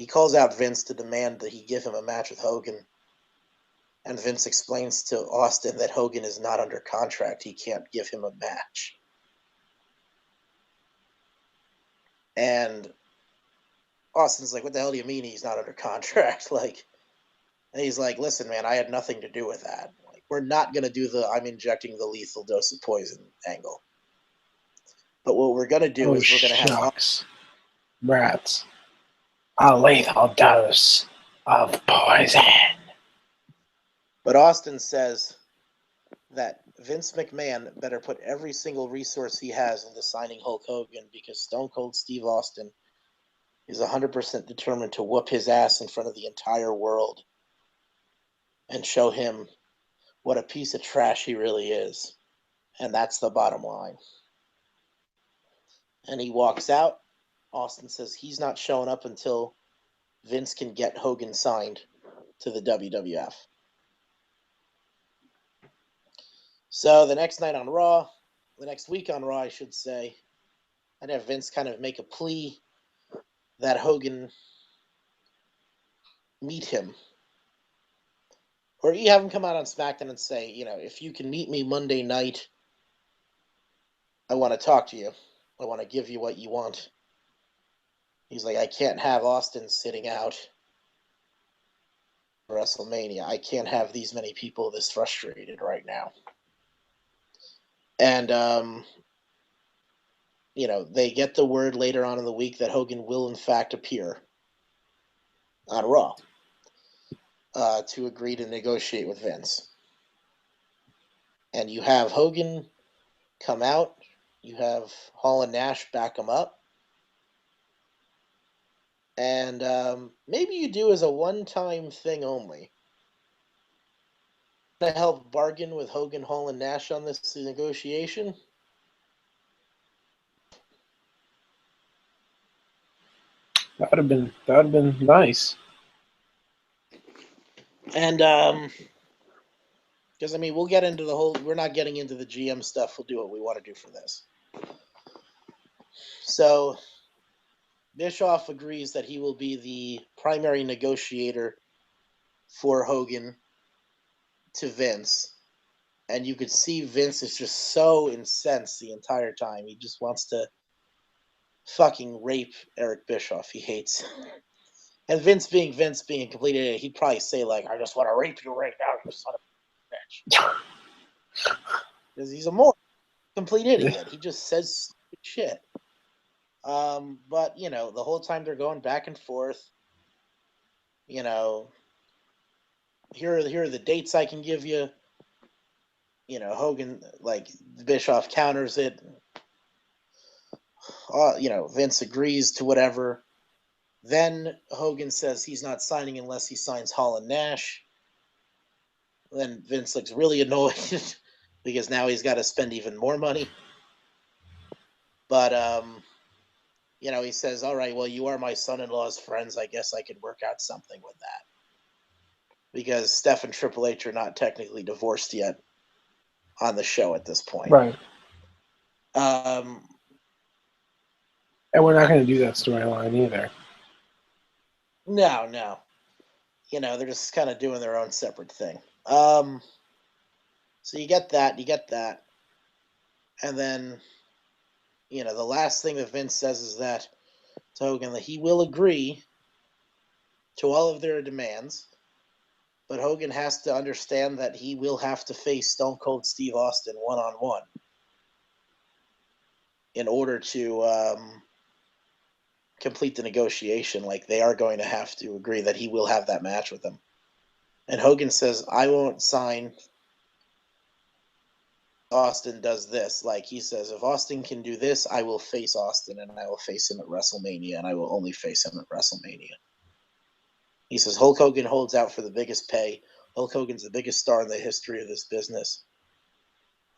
calls out Vince to demand that he give him a match with Hogan. And Vince explains to Austin that Hogan is not under contract. He can't give him a match. And Austin's like, what the hell do you mean he's not under contract? And he's like, listen, man, I had nothing to do with that. Like, we're not going to do the I'm injecting the lethal dose of poison angle. But what we're going to do is we're going to have... Rats. A lethal dose of poison. But Austin says, that Vince McMahon better put every single resource he has into signing Hulk Hogan, because Stone Cold Steve Austin is 100% determined to whoop his ass in front of the entire world and show him what a piece of trash he really is. And that's the bottom line. And he walks out. Austin says he's not showing up until Vince can get Hogan signed to the WWF. So the next night on Raw, the next week on Raw, I should say, I'd have Vince kind of make a plea that Hogan meet him. Or you have him come out on SmackDown and say, if you can meet me Monday night, I want to talk to you. I want to give you what you want. He's like, I can't have Austin sitting out WrestleMania. I can't have these many people this frustrated right now. And, they get the word later on in the week that Hogan will, in fact, appear on Raw to agree to negotiate with Vince. And you have Hogan come out. You have Hall and Nash back him up. And maybe you do as a one-time thing only. To help bargain with Hogan, Hall, and Nash on this negotiation. That would have been nice. And because we'll get into the whole. We're not getting into the GM stuff. We'll do what we want to do for this. So Bischoff agrees that he will be the primary negotiator for Hogan to Vince. And you could see Vince is just so incensed the entire time. He just wants to fucking rape Eric Bischoff. He hates. And Vince being a complete idiot, he'd probably say, like, I just want to rape you right now, you son of a bitch. Because he's a more complete idiot. He just says stupid shit. But, the whole time they're going back and forth, here are the dates I can give you. Hogan, like, Bischoff counters it. Vince agrees to whatever. Then Hogan says he's not signing unless he signs Hall and Nash. Then Vince looks really annoyed because now he's got to spend even more money. But, he says, all right, well, you are my son-in-law's friends. I guess I could work out something with that. Because Steph and Triple H are not technically divorced yet on the show at this point. Right. And we're not going to do that storyline either. No. They're just kind of doing their own separate thing. So you get that. And then, the last thing that Vince says is that to Hogan that he will agree to all of their demands, but Hogan has to understand that he will have to face Stone Cold Steve Austin one-on-one in order to complete the negotiation. Like, they are going to have to agree that he will have that match with him. And Hogan says, I won't sign Austin does this. Like, he says, if Austin can do this, I will face Austin, and I will face him at WrestleMania, and I will only face him at WrestleMania. He says, Hulk Hogan holds out for the biggest pay. Hulk Hogan's the biggest star in the history of this business.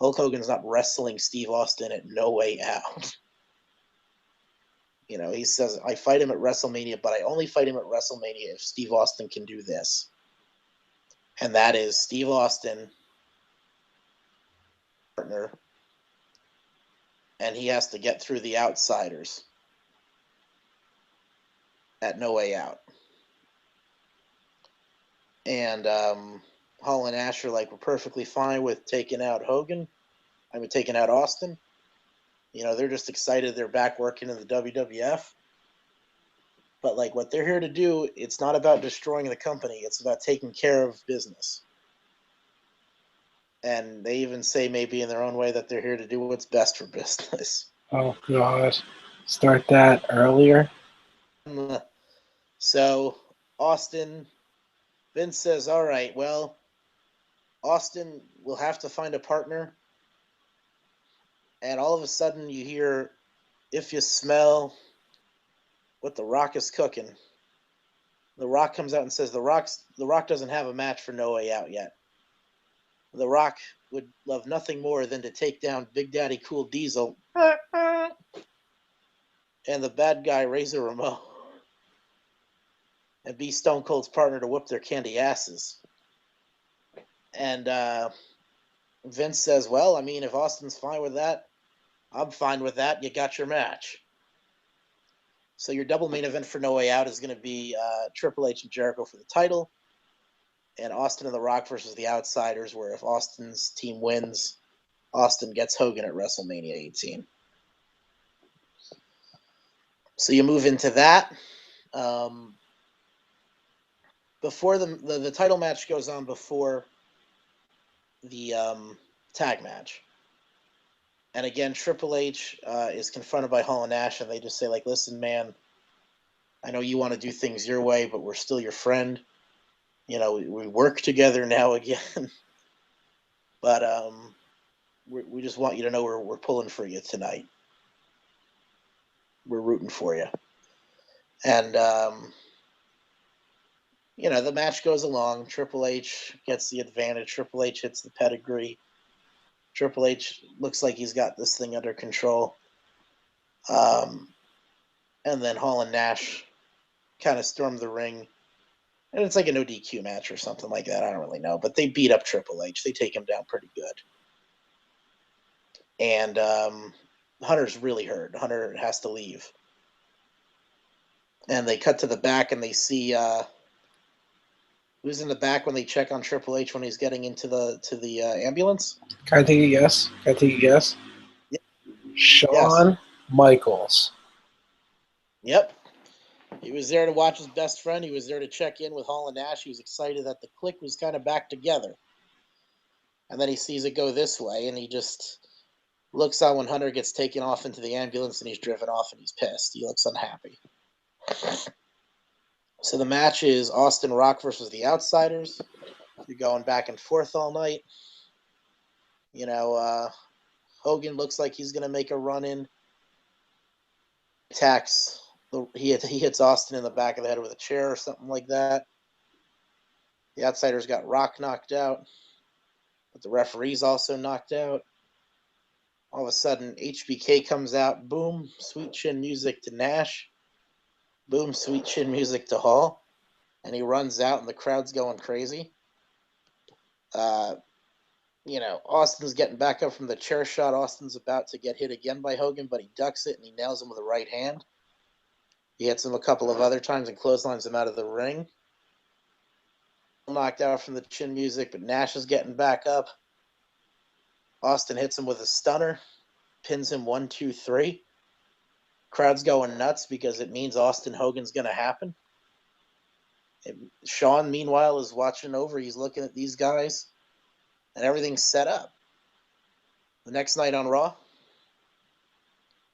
Hulk Hogan's not wrestling Steve Austin at No Way Out. He says, I fight him at WrestleMania, but I only fight him at WrestleMania if Steve Austin can do this. And that is Steve Austin, partner, and he has to get through the outsiders at No Way Out. And Hall and Nash are like, we're perfectly fine with taking out taking out Austin. They're just excited they're back working in the WWF. But, like, what they're here to do, it's not about destroying the company. It's about taking care of business. And they even say, maybe in their own way, that they're here to do what's best for business. Oh, God. Start that earlier? So, Vince says, all right, well, Austin will have to find a partner. And all of a sudden you hear, if you smell what The Rock is cooking, The Rock comes out and says The Rock doesn't have a match for No Way Out yet. The Rock would love nothing more than to take down Big Daddy Cool Diesel and the bad guy Razor Ramon and be Stone Cold's partner to whip their candy asses. And Vince says, well, I mean, if Austin's fine with that, I'm fine with that. You got your match. So your double main event for No Way Out is going to be Triple H and Jericho for the title, and Austin and The Rock versus the Outsiders, where if Austin's team wins, Austin gets Hogan at WrestleMania 18. So you move into that. Before the title match goes on before the tag match. And again, Triple H is confronted by Hall and Nash, and they just say, like, listen, man, I know you want to do things your way, but we're still your friend. You know, we work together now again. But we just want you to know we're pulling for you tonight. We're rooting for you. And, you know, the match goes along. Triple H gets the advantage. Triple H hits the pedigree. Triple H looks like he's got this thing under control. And then Hall and Nash kind of storm the ring. And it's like a no DQ match or something like that. I don't really know. But they beat up Triple H. They take him down pretty good. And Hunter's really hurt. Hunter has to leave. And they cut to the back and they see who's in the back when they check on Triple H when he's getting into the ambulance. Can I take a guess? Yeah. Shawn Yes. Michaels. Yep. He was there to watch his best friend. He was there to check in with Hall and Nash. He was excited that the clique was kind of back together. And then he sees it go this way, and he just looks on when Hunter gets taken off into the ambulance and he's driven off and he's pissed. He looks unhappy. So the match is Austin Rock versus the Outsiders. You're going back and forth all night. You know, Hogan looks like he's going to make a run in. Attacks. He hits Austin in the back of the head with a chair or something like that. The Outsiders got Rock knocked out, but the referee's also knocked out. All of a sudden, HBK comes out. Boom, sweet chin music to Nash. Boom, sweet chin music to Hall. And he runs out, and the crowd's going crazy. You know, Austin's getting back up from the chair shot. Austin's about to get hit again by Hogan, but he ducks it, and he nails him with a right hand. He hits him a couple of other times and clotheslines him out of the ring. Knocked out from the chin music, but Nash is getting back up. Austin hits him with a stunner, pins him 1, 2, 3. Crowd's going nuts because it means Austin Hogan's going to happen. Shawn, meanwhile, is watching over. He's looking at these guys, and everything's set up. The next night on Raw,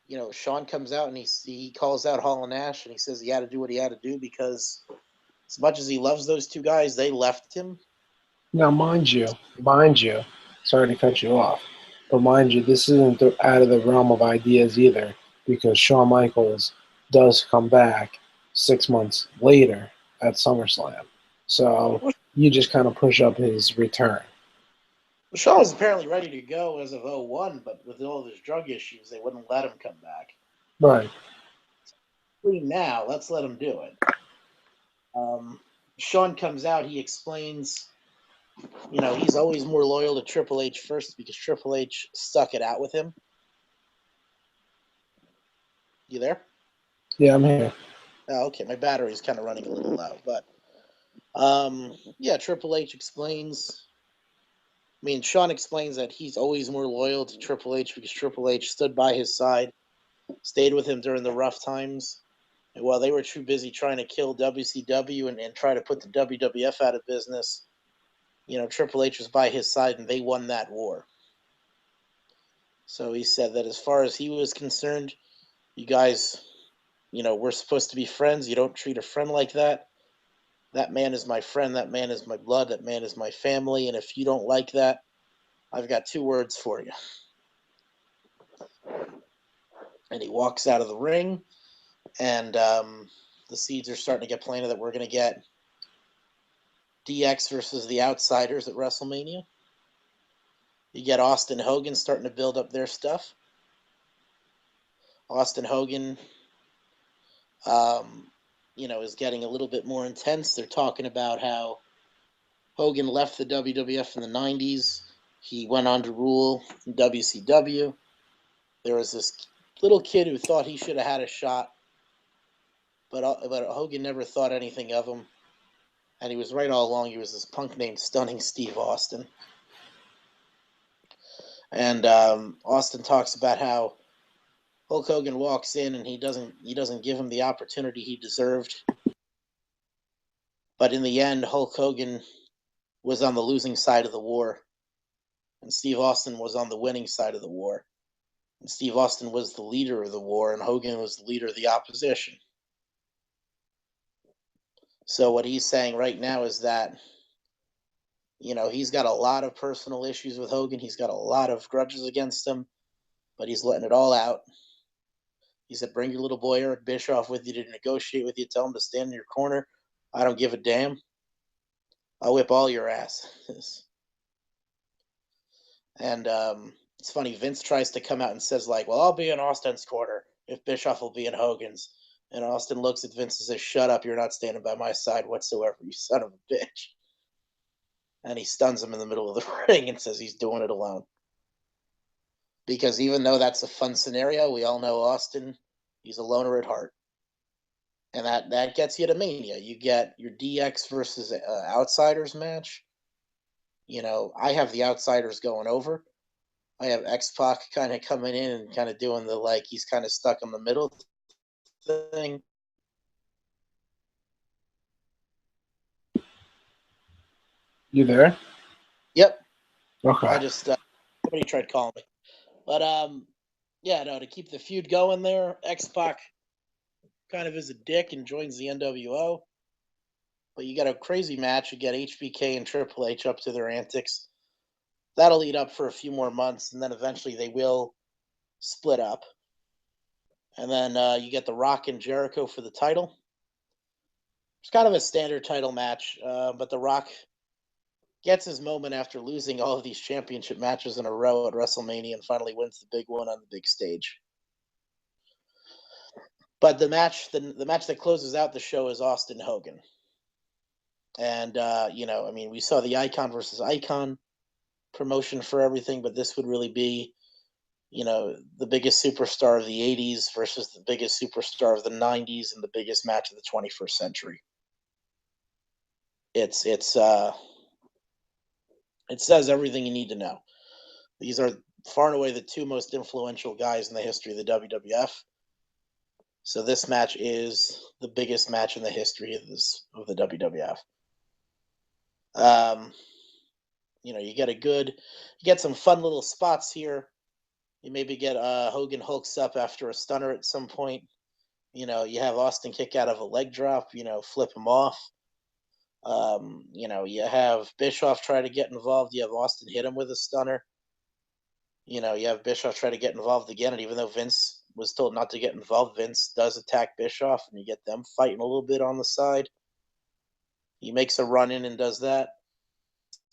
you know, Shawn comes out and he calls out Hall and Nash, and he says he had to do what he had to do because as much as he loves those two guys, they left him. Now, mind you, sorry to cut you off, but mind you, this isn't out of the realm of ideas either, because Shawn Michaels does come back 6 months later at SummerSlam. So you just kind of push up his return. Shawn was apparently ready to go as of 01, but with all of his drug issues, they wouldn't let him come back. Right. Now, let's let him do it. Shawn comes out, he explains, you know, he's always more loyal to Triple H first because Triple H stuck it out with him. You there? Yeah, I'm here. Oh, okay, my battery's kind of running a little low, but yeah, Triple H explains. I mean, Shawn explains that he's always more loyal to Triple H because Triple H stood by his side, stayed with him during the rough times. And while they were too busy trying to kill WCW and try to put the WWF out of business, you know, Triple H was by his side and they won that war. So he said that as far as he was concerned, you guys, you know, we're supposed to be friends. You don't treat a friend like that. That man is my friend. That man is my blood. That man is my family. And if you don't like that, I've got 2 words for you. And he walks out of the ring, and the seeds are starting to get planted that we're going to get DX versus the Outsiders at WrestleMania. You get Austin Hogan starting to build up their stuff. Austin Hogan, is getting a little bit more intense. They're talking about how Hogan left the WWF in the 90s. He went on to rule in WCW. There was this little kid who thought he should have had a shot, but Hogan never thought anything of him. And he was right all along. He was this punk named Stunning Steve Austin. And Austin talks about how Hulk Hogan walks in and he doesn't give him the opportunity he deserved. But in the end, Hulk Hogan was on the losing side of the war, and Steve Austin was on the winning side of the war. And Steve Austin was the leader of the war, and Hogan was the leader of the opposition. So what he's saying right now is that, he's got a lot of personal issues with Hogan. He's got a lot of grudges against him, but he's letting it all out. He said, bring your little boy Eric Bischoff with you to negotiate with you. Tell him to stand in your corner. I don't give a damn. I'll whip all your asses. And it's funny, Vince tries to come out and says, like, well, I'll be in Austin's corner if Bischoff will be in Hogan's. And Austin looks at Vince and says, shut up, you're not standing by my side whatsoever, you son of a bitch. And he stuns him in the middle of the ring and says he's doing it alone. Because even though that's a fun scenario, we all know Austin, he's a loner at heart. And that gets you to Mania. You get your DX versus Outsiders match. I have the Outsiders going over. I have X-Pac kind of coming in and kind of doing the, like, he's kind of stuck in the middle thing. You there? Yep. Okay. I just, somebody tried calling me. But, to keep the feud going there, X-Pac kind of is a dick and joins the NWO. But you got a crazy match. You get HBK and Triple H up to their antics. That'll lead up for a few more months, and then eventually they will split up. And then you get The Rock and Jericho for the title. It's kind of a standard title match, but The Rock gets his moment after losing all of these championship matches in a row at WrestleMania and finally wins the big one on the big stage. But the match that closes out the show is Austin Hogan. And, we saw the Icon versus Icon promotion for everything, but this would really be, the biggest superstar of the 80s versus the biggest superstar of the 90s and the biggest match of the 21st century. It says everything you need to know. These are far and away the 2 most influential guys in the history of the WWF. So this match is the biggest match in the history of the WWF. You get some fun little spots here. You maybe get Hogan hulks up after a stunner at some point. You have Austin kick out of a leg drop, flip him off. You have Bischoff try to get involved. You have Austin hit him with a stunner. You have Bischoff try to get involved again. And even though Vince was told not to get involved, Vince does attack Bischoff, and you get them fighting a little bit on the side. He makes a run in and does that.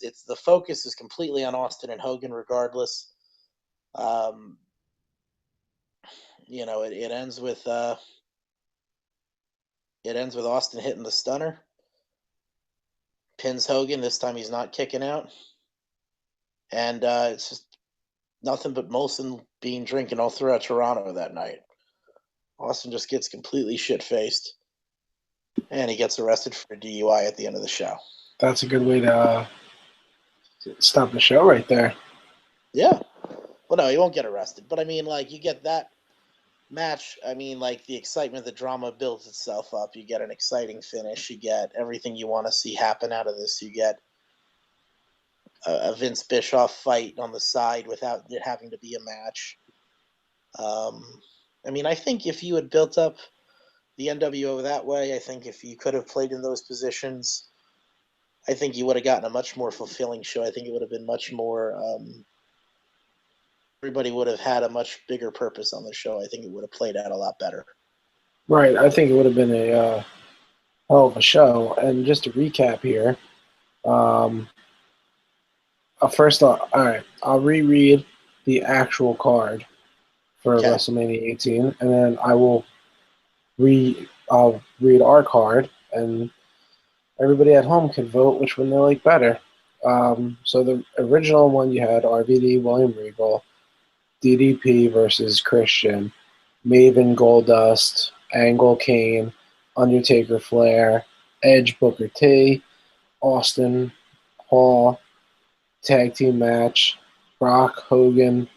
The focus is completely on Austin and Hogan regardless. It ends with Austin hitting the stunner. Pins Hogan. This time he's not kicking out. And it's just nothing but Molson bean drinking all throughout Toronto that night. Austin just gets completely shit-faced. And he gets arrested for DUI at the end of the show. That's a good way to stop the show right there. Yeah. Well, no, he won't get arrested. But, you get that match. The excitement, the drama builds itself up. You get an exciting finish. You get everything you want to see happen out of this. You get a Vince Bischoff fight on the side without it having to be a match. I think if you had built up the NWO that way. I think if you could have played in those positions, I think you would have gotten a much more fulfilling show. I think it would have been much more. Everybody would have had a much bigger purpose on the show. I think it would have played out a lot better. Right. I think it would have been a hell of a show. And just to recap here, first off, all right, I'll reread the actual card for Okay. WrestleMania 18, and then I'll read our card, and everybody at home can vote which one they like better. So the original one you had RVD, William Regal, DDP versus Christian, Maven, Goldust, Angle, Kane, Undertaker, Flair, Edge, Booker T, Austin, Hall, tag team match, Brock, Hogan,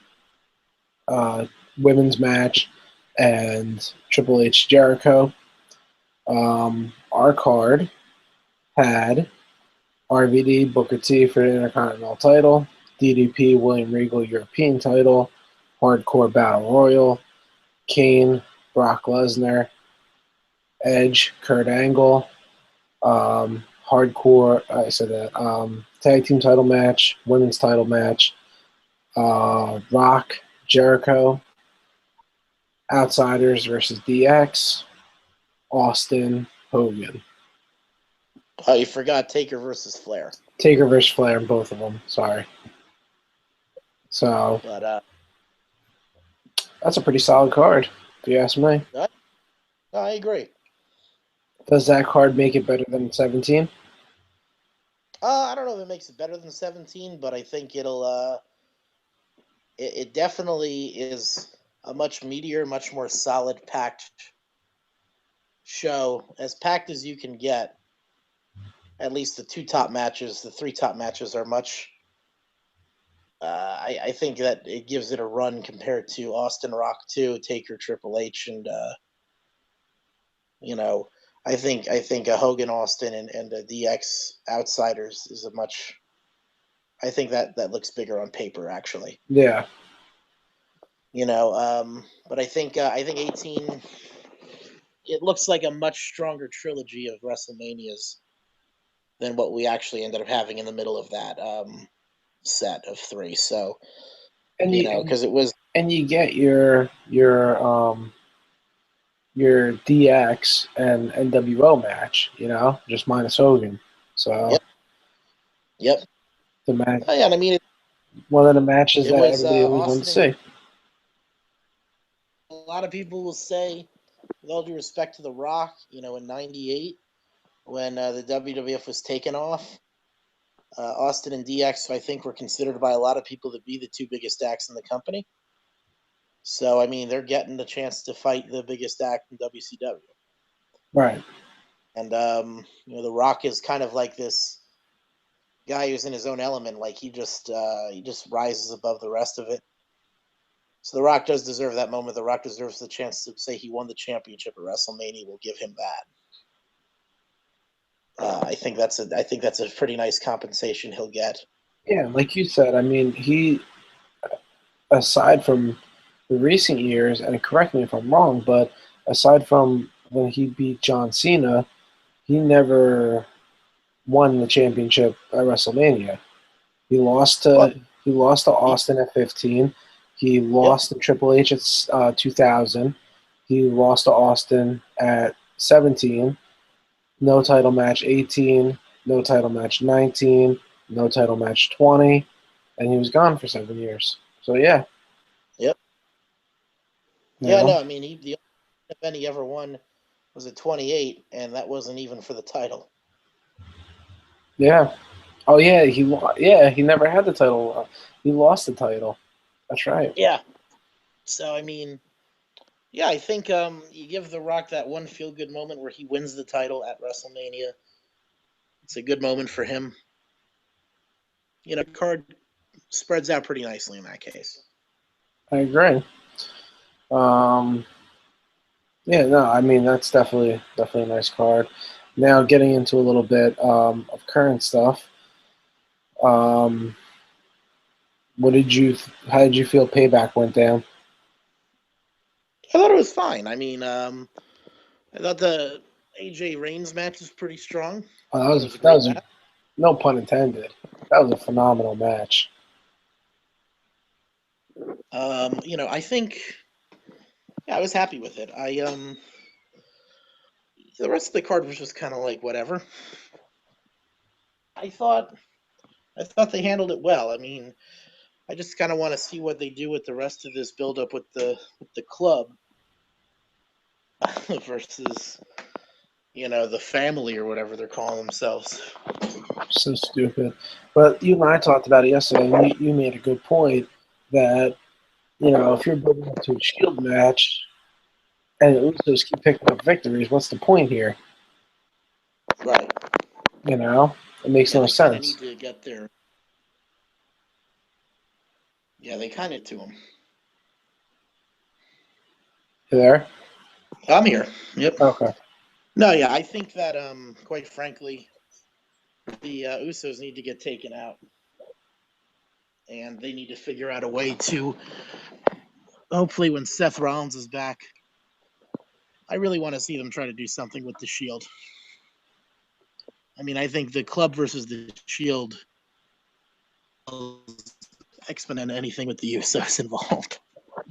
women's match, and Triple H, Jericho. Our card had RVD, Booker T for the Intercontinental title, DDP, William Regal, European title, Hardcore Battle Royal, Kane, Brock Lesnar, Edge, Kurt Angle, Hardcore, I said that, tag team title match, women's title match, Rock, Jericho, Outsiders versus DX, Austin, Hogan. Oh, you forgot Taker versus Flair. Taker versus Flair in both of them. Sorry. So, But that's a pretty solid card, if you ask me. no, I agree. Does that card make it better than 17? I don't know if it makes it better than 17, but I think it'll. It definitely is a much meatier, much more solid, packed show, as packed as you can get. At least the three top matches are much. I think that it gives it a run compared to Austin Rock 2, Taker, Triple H, and I think a Hogan Austin and a DX Outsiders is a much. I think that looks bigger on paper, actually. Yeah. But I think 18. It looks like a much stronger trilogy of WrestleManias than what we actually ended up having in the middle of that set of three. So, because it was, and you get your DX and NWO match, just minus Hogan. So yep. the match, Oh, yeah, I mean, one of the matches that was everybody always wanted to see. A lot of people will say, with all due respect to The Rock, in '98 when the WWF was taken off, Austin and DX, I think, were considered by a lot of people to be the two biggest acts in the company. So, I mean, they're getting the chance to fight the biggest act in WCW. Right. And, The Rock is kind of like this guy who's in his own element. Like, he just rises above the rest of it. So The Rock does deserve that moment. The Rock deserves the chance to say he won the championship at WrestleMania. We'll give him that. I think that's a pretty nice compensation he'll get. Yeah, like you said, I mean, he, aside from the recent years, and correct me if I'm wrong, but aside from when he beat John Cena, he never won the championship at WrestleMania. He lost to Austin at 15. He lost to Triple H at 2000. He lost to Austin at 17. No title match 18. No title match 19. No title match 20. And he was gone for 7 years. So, yeah. Yep. No, I mean, the only event he ever won was at 28, and that wasn't even for the title. Yeah. Oh, yeah, he never had the title. He lost the title. That's right. Yeah. So, I mean, yeah, I think you give The Rock that one feel-good moment where he wins the title at WrestleMania. It's a good moment for him. Card spreads out pretty nicely in that case. I agree. Yeah, no, I mean, that's definitely a nice card. Now, getting into a little bit of current stuff. How did you feel Payback went down? I thought it was fine. I mean, I thought the AJ Reigns match was pretty strong. Oh, It was a great match. no pun intended. That was a phenomenal match. I think I was happy with it. The rest of the card was just kind of like whatever. I thought they handled it well. I mean, I just kind of want to see what they do with the rest of this build up with the club versus the family or whatever they're calling themselves. So stupid. But you and I talked about it yesterday, and you made a good point that, if you're building up to a Shield match and the Usos keep picking up victories, what's the point here? Right. It makes no sense. They need to get their. Yeah, they kind of to them. You there? I'm here. Yep. Okay. No, yeah, I think that quite frankly, the Usos need to get taken out, and they need to figure out a way to. Hopefully, when Seth Rollins is back, I really want to see them try to do something with the Shield. I mean, I think the club versus the Shield exponent anything with the Usos involved.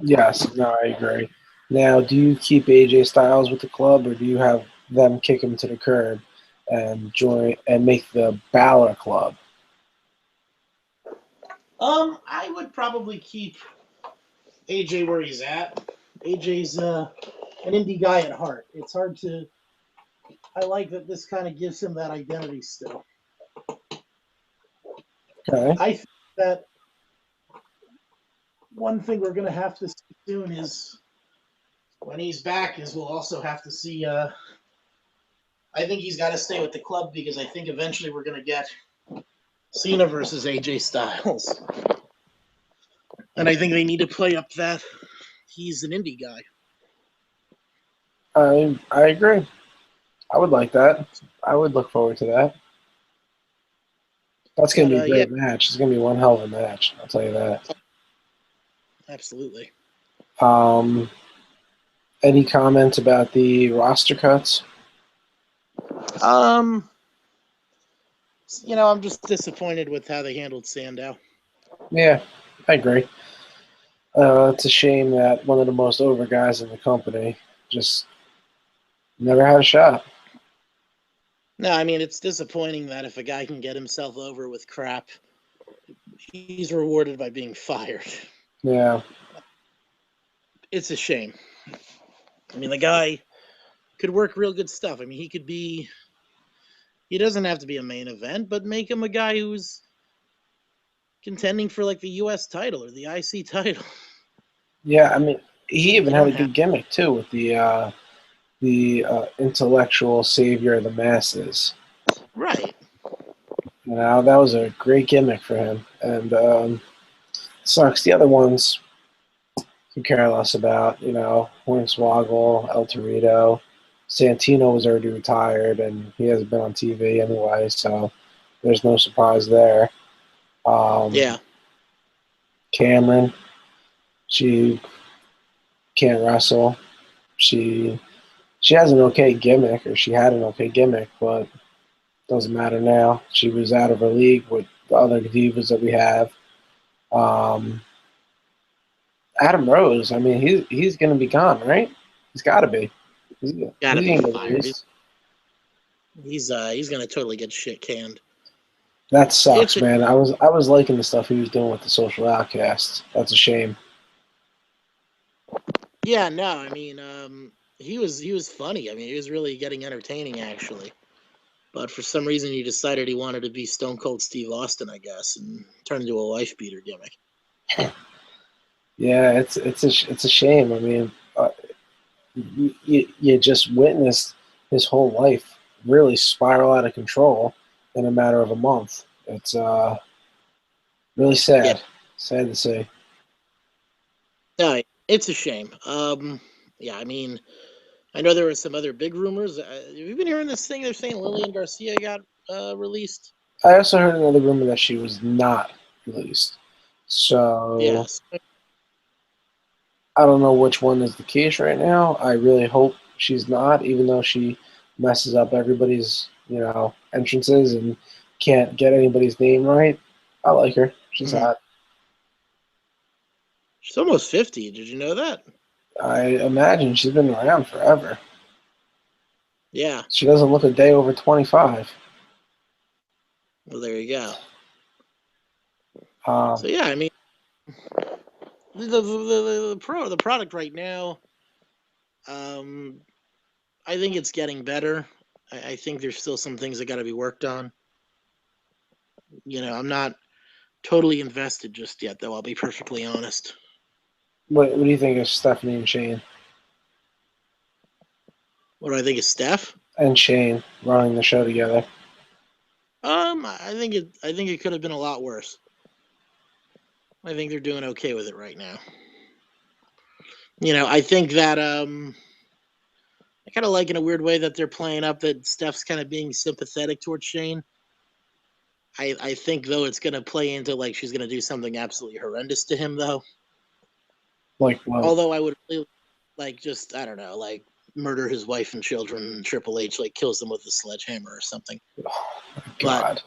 Yes, no, I agree. Now, do you keep AJ Styles with the club, or do you have them kick him to the curb and join and make the Balor Club? I would probably keep AJ where he's at. AJ's an indie guy at heart. It's hard to. I like that this kind of gives him that identity still. Okay. I think that one thing we're going to have to see soon is when he's back is we'll also have to see. I think he's got to stay with the club because I think eventually we're going to get Cena versus AJ Styles. And I think they need to play up that he's an indie guy. I agree. I would like that. I would look forward to that. That's going to be a great match. It's going to be one hell of a match. I'll tell you that. Absolutely. Any comments about the roster cuts? I'm just disappointed with how they handled Sandow. Yeah, I agree. It's a shame that one of the most over guys in the company just never had a shot. No, I mean, it's disappointing that if a guy can get himself over with crap, he's rewarded by being fired. Yeah. It's a shame. I mean, the guy could work real good stuff. I mean, he doesn't have to be a main event, but make him a guy who's contending for like the U.S. title or the IC title. Yeah, I mean, he even had a good gimmick too with the intellectual savior of the masses. Right. That was a great gimmick for him, and sucks. The other ones, who care less about. Hornswoggle, El Torito, Santino was already retired, and he hasn't been on TV anyway, so there's no surprise there. Yeah. Cameron, she can't wrestle. She has an okay gimmick, or she had an okay gimmick, but doesn't matter now. She was out of her league with the other divas that we have. Adam Rose, I mean, he's going to be gone, right? He's got to be. He's Gotta be gonna fired. He's going to totally get shit canned. That sucks, man. I was liking the stuff he was doing with the Social Outcasts. That's a shame. Yeah, no, I mean, he was funny. I mean, he was really getting entertaining, actually. But for some reason, he decided he wanted to be Stone Cold Steve Austin, I guess, and turned into a wife beater gimmick. Yeah, it's a shame. I mean, you just witnessed his whole life really spiral out of control in a matter of a month. It's really sad. Yeah. Sad to see. No, it's a shame. Yeah, I mean, I know there were some other big rumors. Have you been hearing this thing? They're saying Lillian Garcia got released. I also heard another rumor that she was not released. So yes. I don't know which one is the case right now. I really hope she's not, even though she messes up everybody's, entrances and can't get anybody's name right. I like her. She's hot. She's almost 50. Did you know that? I imagine she's been around forever. Yeah. She doesn't look a day over 25. Well, there you go. Um, So yeah, I mean, the product right now, I think it's getting better. I think there's still some things that got to be worked on. I'm not totally invested just yet, though. I'll be perfectly honest. what do you think of Stephanie and Shane? What do I think of Steph? And Shane running the show together. I think it could have been a lot worse. I think they're doing okay with it right now. I think that I kind of like in a weird way that they're playing up that Steph's kind of being sympathetic towards Shane. I think though it's gonna play into like she's gonna do something absolutely horrendous to him though. Like what? Although I would really like just I don't know like murder his wife and children and Triple H like kills them with a sledgehammer or something. Oh my God.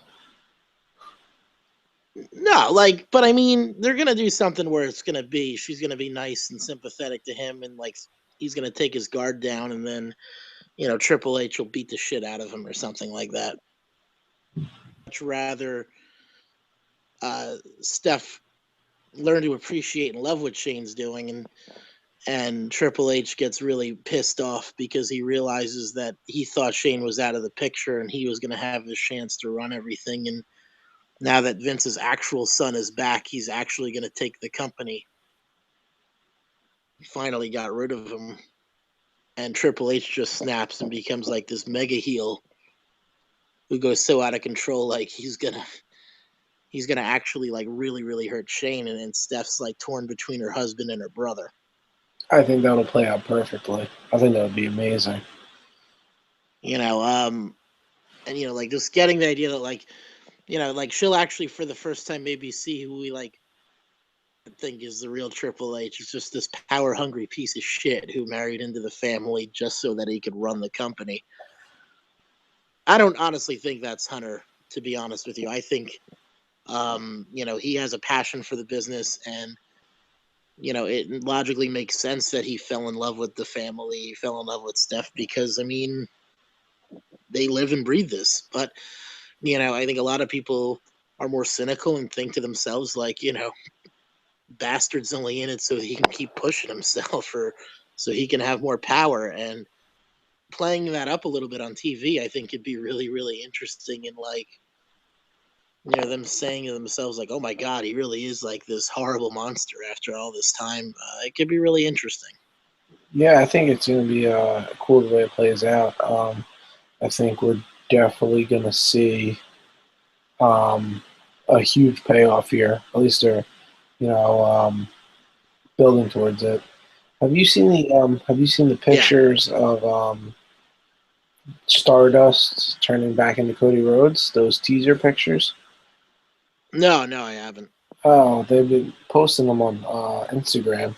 No, but I mean, they're gonna do something where she's gonna be nice and sympathetic to him, and like he's gonna take his guard down, and then Triple H will beat the shit out of him or something like that. Much rather, Steph learn to appreciate and love what Shane's doing, and Triple H gets really pissed off because he realizes that he thought Shane was out of the picture and he was gonna have his chance to run everything, and now that Vince's actual son is back, he's actually going to take the company. He finally got rid of him, and Triple H just snaps and becomes like this mega heel who goes so out of control, like he's gonna actually like really really hurt Shane, and Steph's like torn between her husband and her brother. I think that'll play out perfectly. I think that would be amazing. And like just getting the idea that like she'll actually for the first time maybe see who we like think is the real Triple H. He's just this power hungry piece of shit who married into the family just so that he could run the company. I don't honestly think that's Hunter, to be honest with you. I think he has a passion for the business, and it logically makes sense that he fell in love with the family, he fell in love with Steph because I mean they live and breathe this. But I think a lot of people are more cynical and think to themselves like, Bastard's only in it so he can keep pushing himself or so he can have more power. And playing that up a little bit on TV, I think could be really, really interesting. And like, them saying to themselves, like, oh my God, he really is like this horrible monster after all this time. It could be really interesting. Yeah, I think it's going to be cool the way it plays out. I think we're definitely going to see a huge payoff here. At least they're, building towards it. Have you seen the pictures of Stardust turning back into Cody Rhodes? Those teaser pictures. No, I haven't. Oh, they've been posting them on Instagram,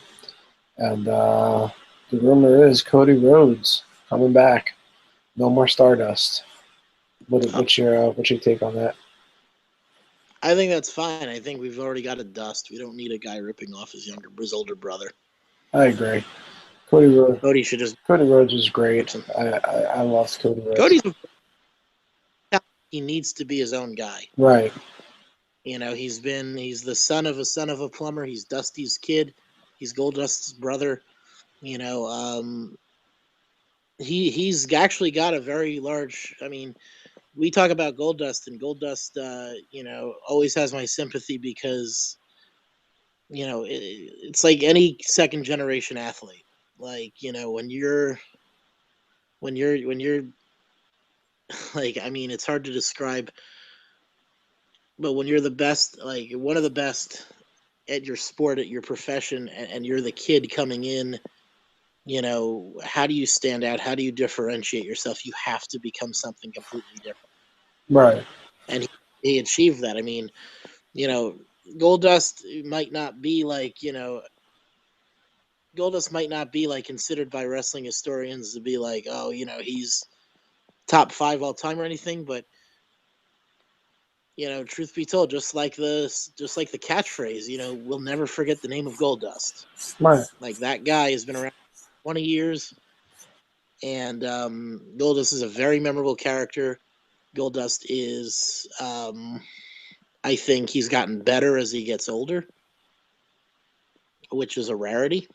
and the rumor is Cody Rhodes coming back. No more Stardust. What's your take on that? I think that's fine. I think we've already got a Dust. We don't need a guy ripping off his older brother. I agree. Cody Rhodes is great. I love Cody Rhodes. He needs to be his own guy. Right. He's the son of a plumber. He's Dusty's kid. He's Goldust's brother. He's actually got a very large. I mean, we talk about Goldust, and Goldust, always has my sympathy because, it's like any second generation athlete. Like, when you're like, I mean, it's hard to describe, but when you're the best, like one of the best at your sport, at your profession, and you're the kid coming in, how do you stand out? How do you differentiate yourself? You have to become something completely different. Right. And he achieved that. I mean, Goldust might not be like, Goldust might not be like considered by wrestling historians to be like, oh, he's top 5 all time or anything, but truth be told, just like the catchphrase, we'll never forget the name of Goldust. Right. Like that guy has been around 20 years, and Goldust is a very memorable character. Goldust is, I think he's gotten better as he gets older, which is a rarity.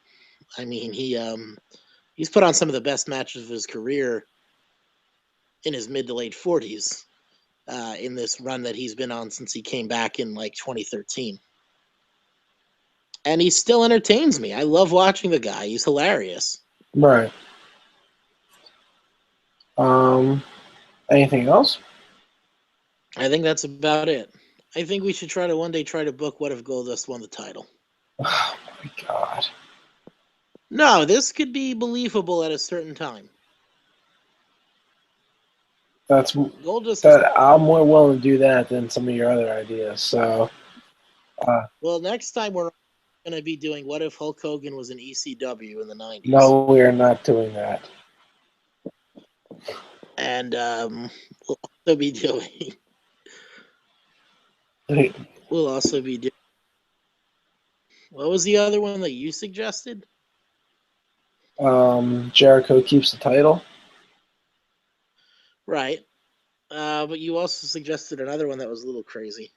I mean, he's put on some of the best matches of his career in his mid to late 40s. In this run that he's been on since he came back in like 2013. And he still entertains me. I love watching the guy. He's hilarious. Right. Anything else? I think that's about it. I think we should one day try to book What If Goldust won the title. Oh my God. No, this could be believable at a certain time. I'm more willing to do that than some of your other ideas. So, well, next time we're going to be doing What If Hulk Hogan was in ECW in the 90s. No, we are not doing that. And we'll also be doing. We'll also be doing. What was the other one that you suggested? Jericho keeps the title. Right. But you also suggested another one that was a little crazy.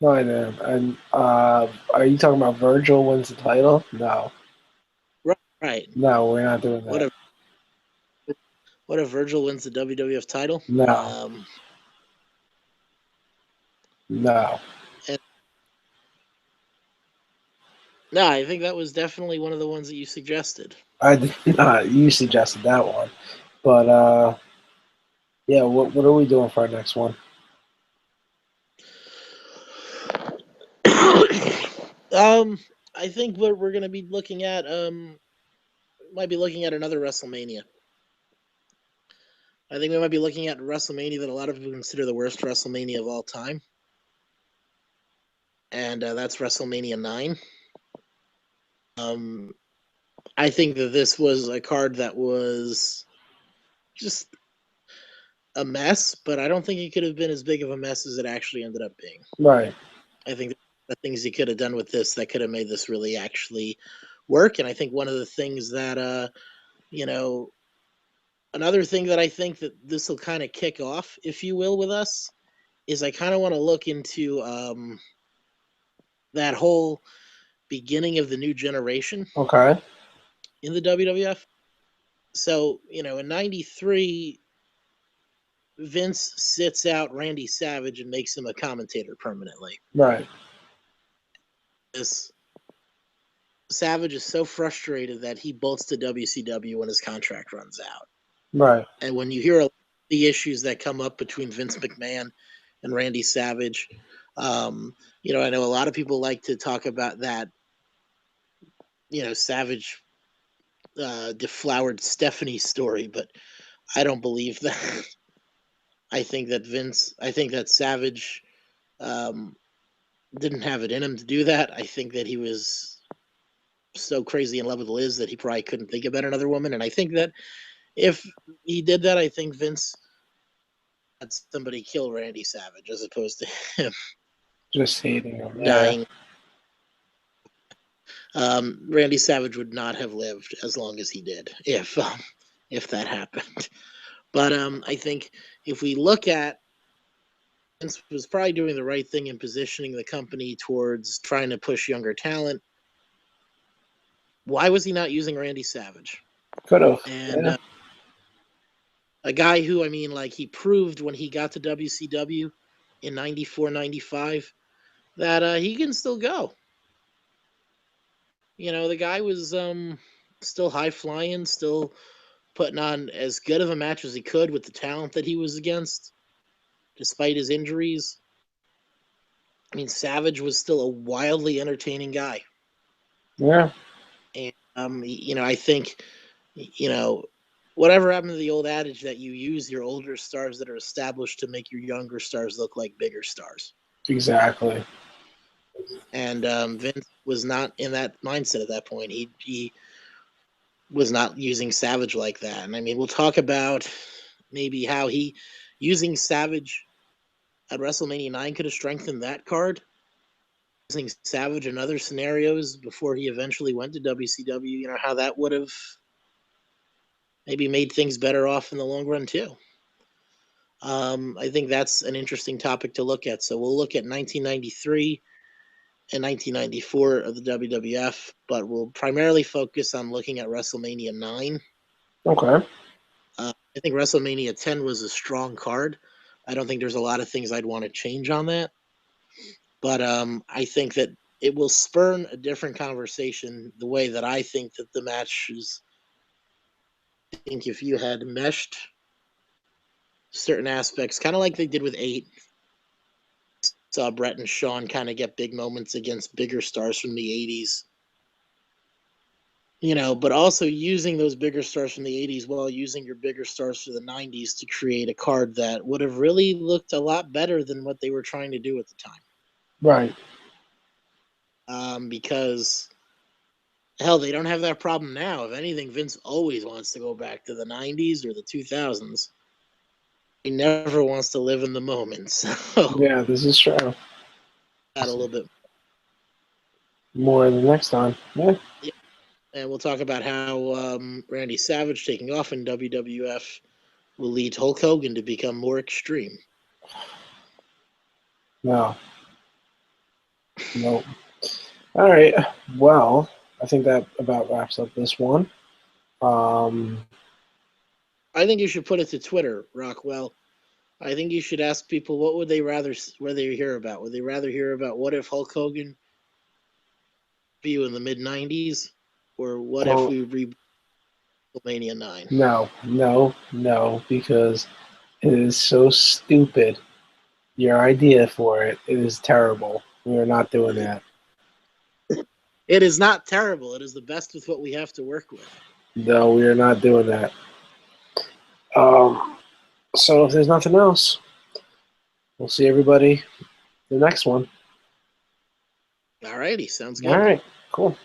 No, I didn't. And are you talking about Virgil wins the title? No. Right. No, we're not doing that. What if Virgil wins the WWF title? No. No. No, I think that was definitely one of the ones that you suggested. I did not. You suggested that one. But, yeah, what are we doing for our next one? I think what we're going to be looking at, might be looking at another WrestleMania. I think we might be looking at WrestleMania that a lot of people consider the worst WrestleMania of all time. And that's WrestleMania 9. I think that this was a card that was just a mess, but I don't think it could have been as big of a mess as it actually ended up being. Right. I think the things he could have done with this that could have made this really actually work. And I think one of the things that, another thing that I think that this will kind of kick off, if you will, with us, is I kind of want to look into that whole beginning of the new generation. Okay. In the WWF. So, in 93, Vince sits out Randy Savage and makes him a commentator permanently. Right. This Savage is so frustrated that he bolts to WCW when his contract runs out. Right. And when you hear the issues that come up between Vince McMahon and Randy Savage, I know a lot of people like to talk about that, Savage deflowered Stephanie story, but I don't believe that. I think that Savage didn't have it in him to do that. I think that he was so crazy in love with Liz that he probably couldn't think about another woman. And I think that if he did that, I think Vince had somebody kill Randy Savage as opposed to him just hating him, dying. Randy Savage would not have lived as long as he did if that happened. But I think if we look at, Vince was probably doing the right thing in positioning the company towards trying to push younger talent. Why was he not using Randy Savage? Could have. And a guy who, he proved when he got to WCW in 94, 95 that he can still go. The guy was still high flying, still putting on as good of a match as he could with the talent that he was against, despite his injuries. Savage was still a wildly entertaining guy. Yeah. And, I think, whatever happened to the old adage that you use your older stars that are established to make your younger stars look like bigger stars. Exactly. And Vince was not in that mindset at that point. He was not using Savage like that. And I mean, we'll talk about maybe how he using Savage at WrestleMania 9 could have strengthened that card. Using Savage in other scenarios before he eventually went to WCW, you know, how that would have maybe made things better off in the long run too. I think that's an interesting topic to look at. So we'll look at 1993 and 1994 of the WWF, but we'll primarily focus on looking at WrestleMania 9. Okay. I think WrestleMania 10 was a strong card. I don't think there's a lot of things I'd want to change on that. But I think that it will spurn a different conversation the way that I think that the match is. I think if you had meshed certain aspects, kind of like they did with 8, saw Brett and Shawn kind of get big moments against bigger stars from the 80s. You know, but also using those bigger stars from the 80s while using your bigger stars from the 90s to create a card that would have really looked a lot better than what they were trying to do at the time. Right. Because, hell, they don't have that problem now. If anything, Vince always wants to go back to the 90s or the 2000s. He never wants to live in the moment. So, Yeah, this is true. that a little bit more the next time. Yeah. And we'll talk about how Randy Savage taking off in WWF will lead Hulk Hogan to become more extreme. No. Nope. All right. Well, I think that about wraps up this one. I think you should put it to Twitter, Rockwell. I think you should ask people what would they rather hear about. Would they rather hear about what if Hulk Hogan be in the mid '90s, or what if we reboot WrestleMania 9? No, because it is so stupid. Your idea for it is terrible. We are not doing that. It is not terrible. It is the best with what we have to work with. No, we are not doing that. So if there's nothing else, we'll see everybody the next one. All righty, sounds good. All right, cool.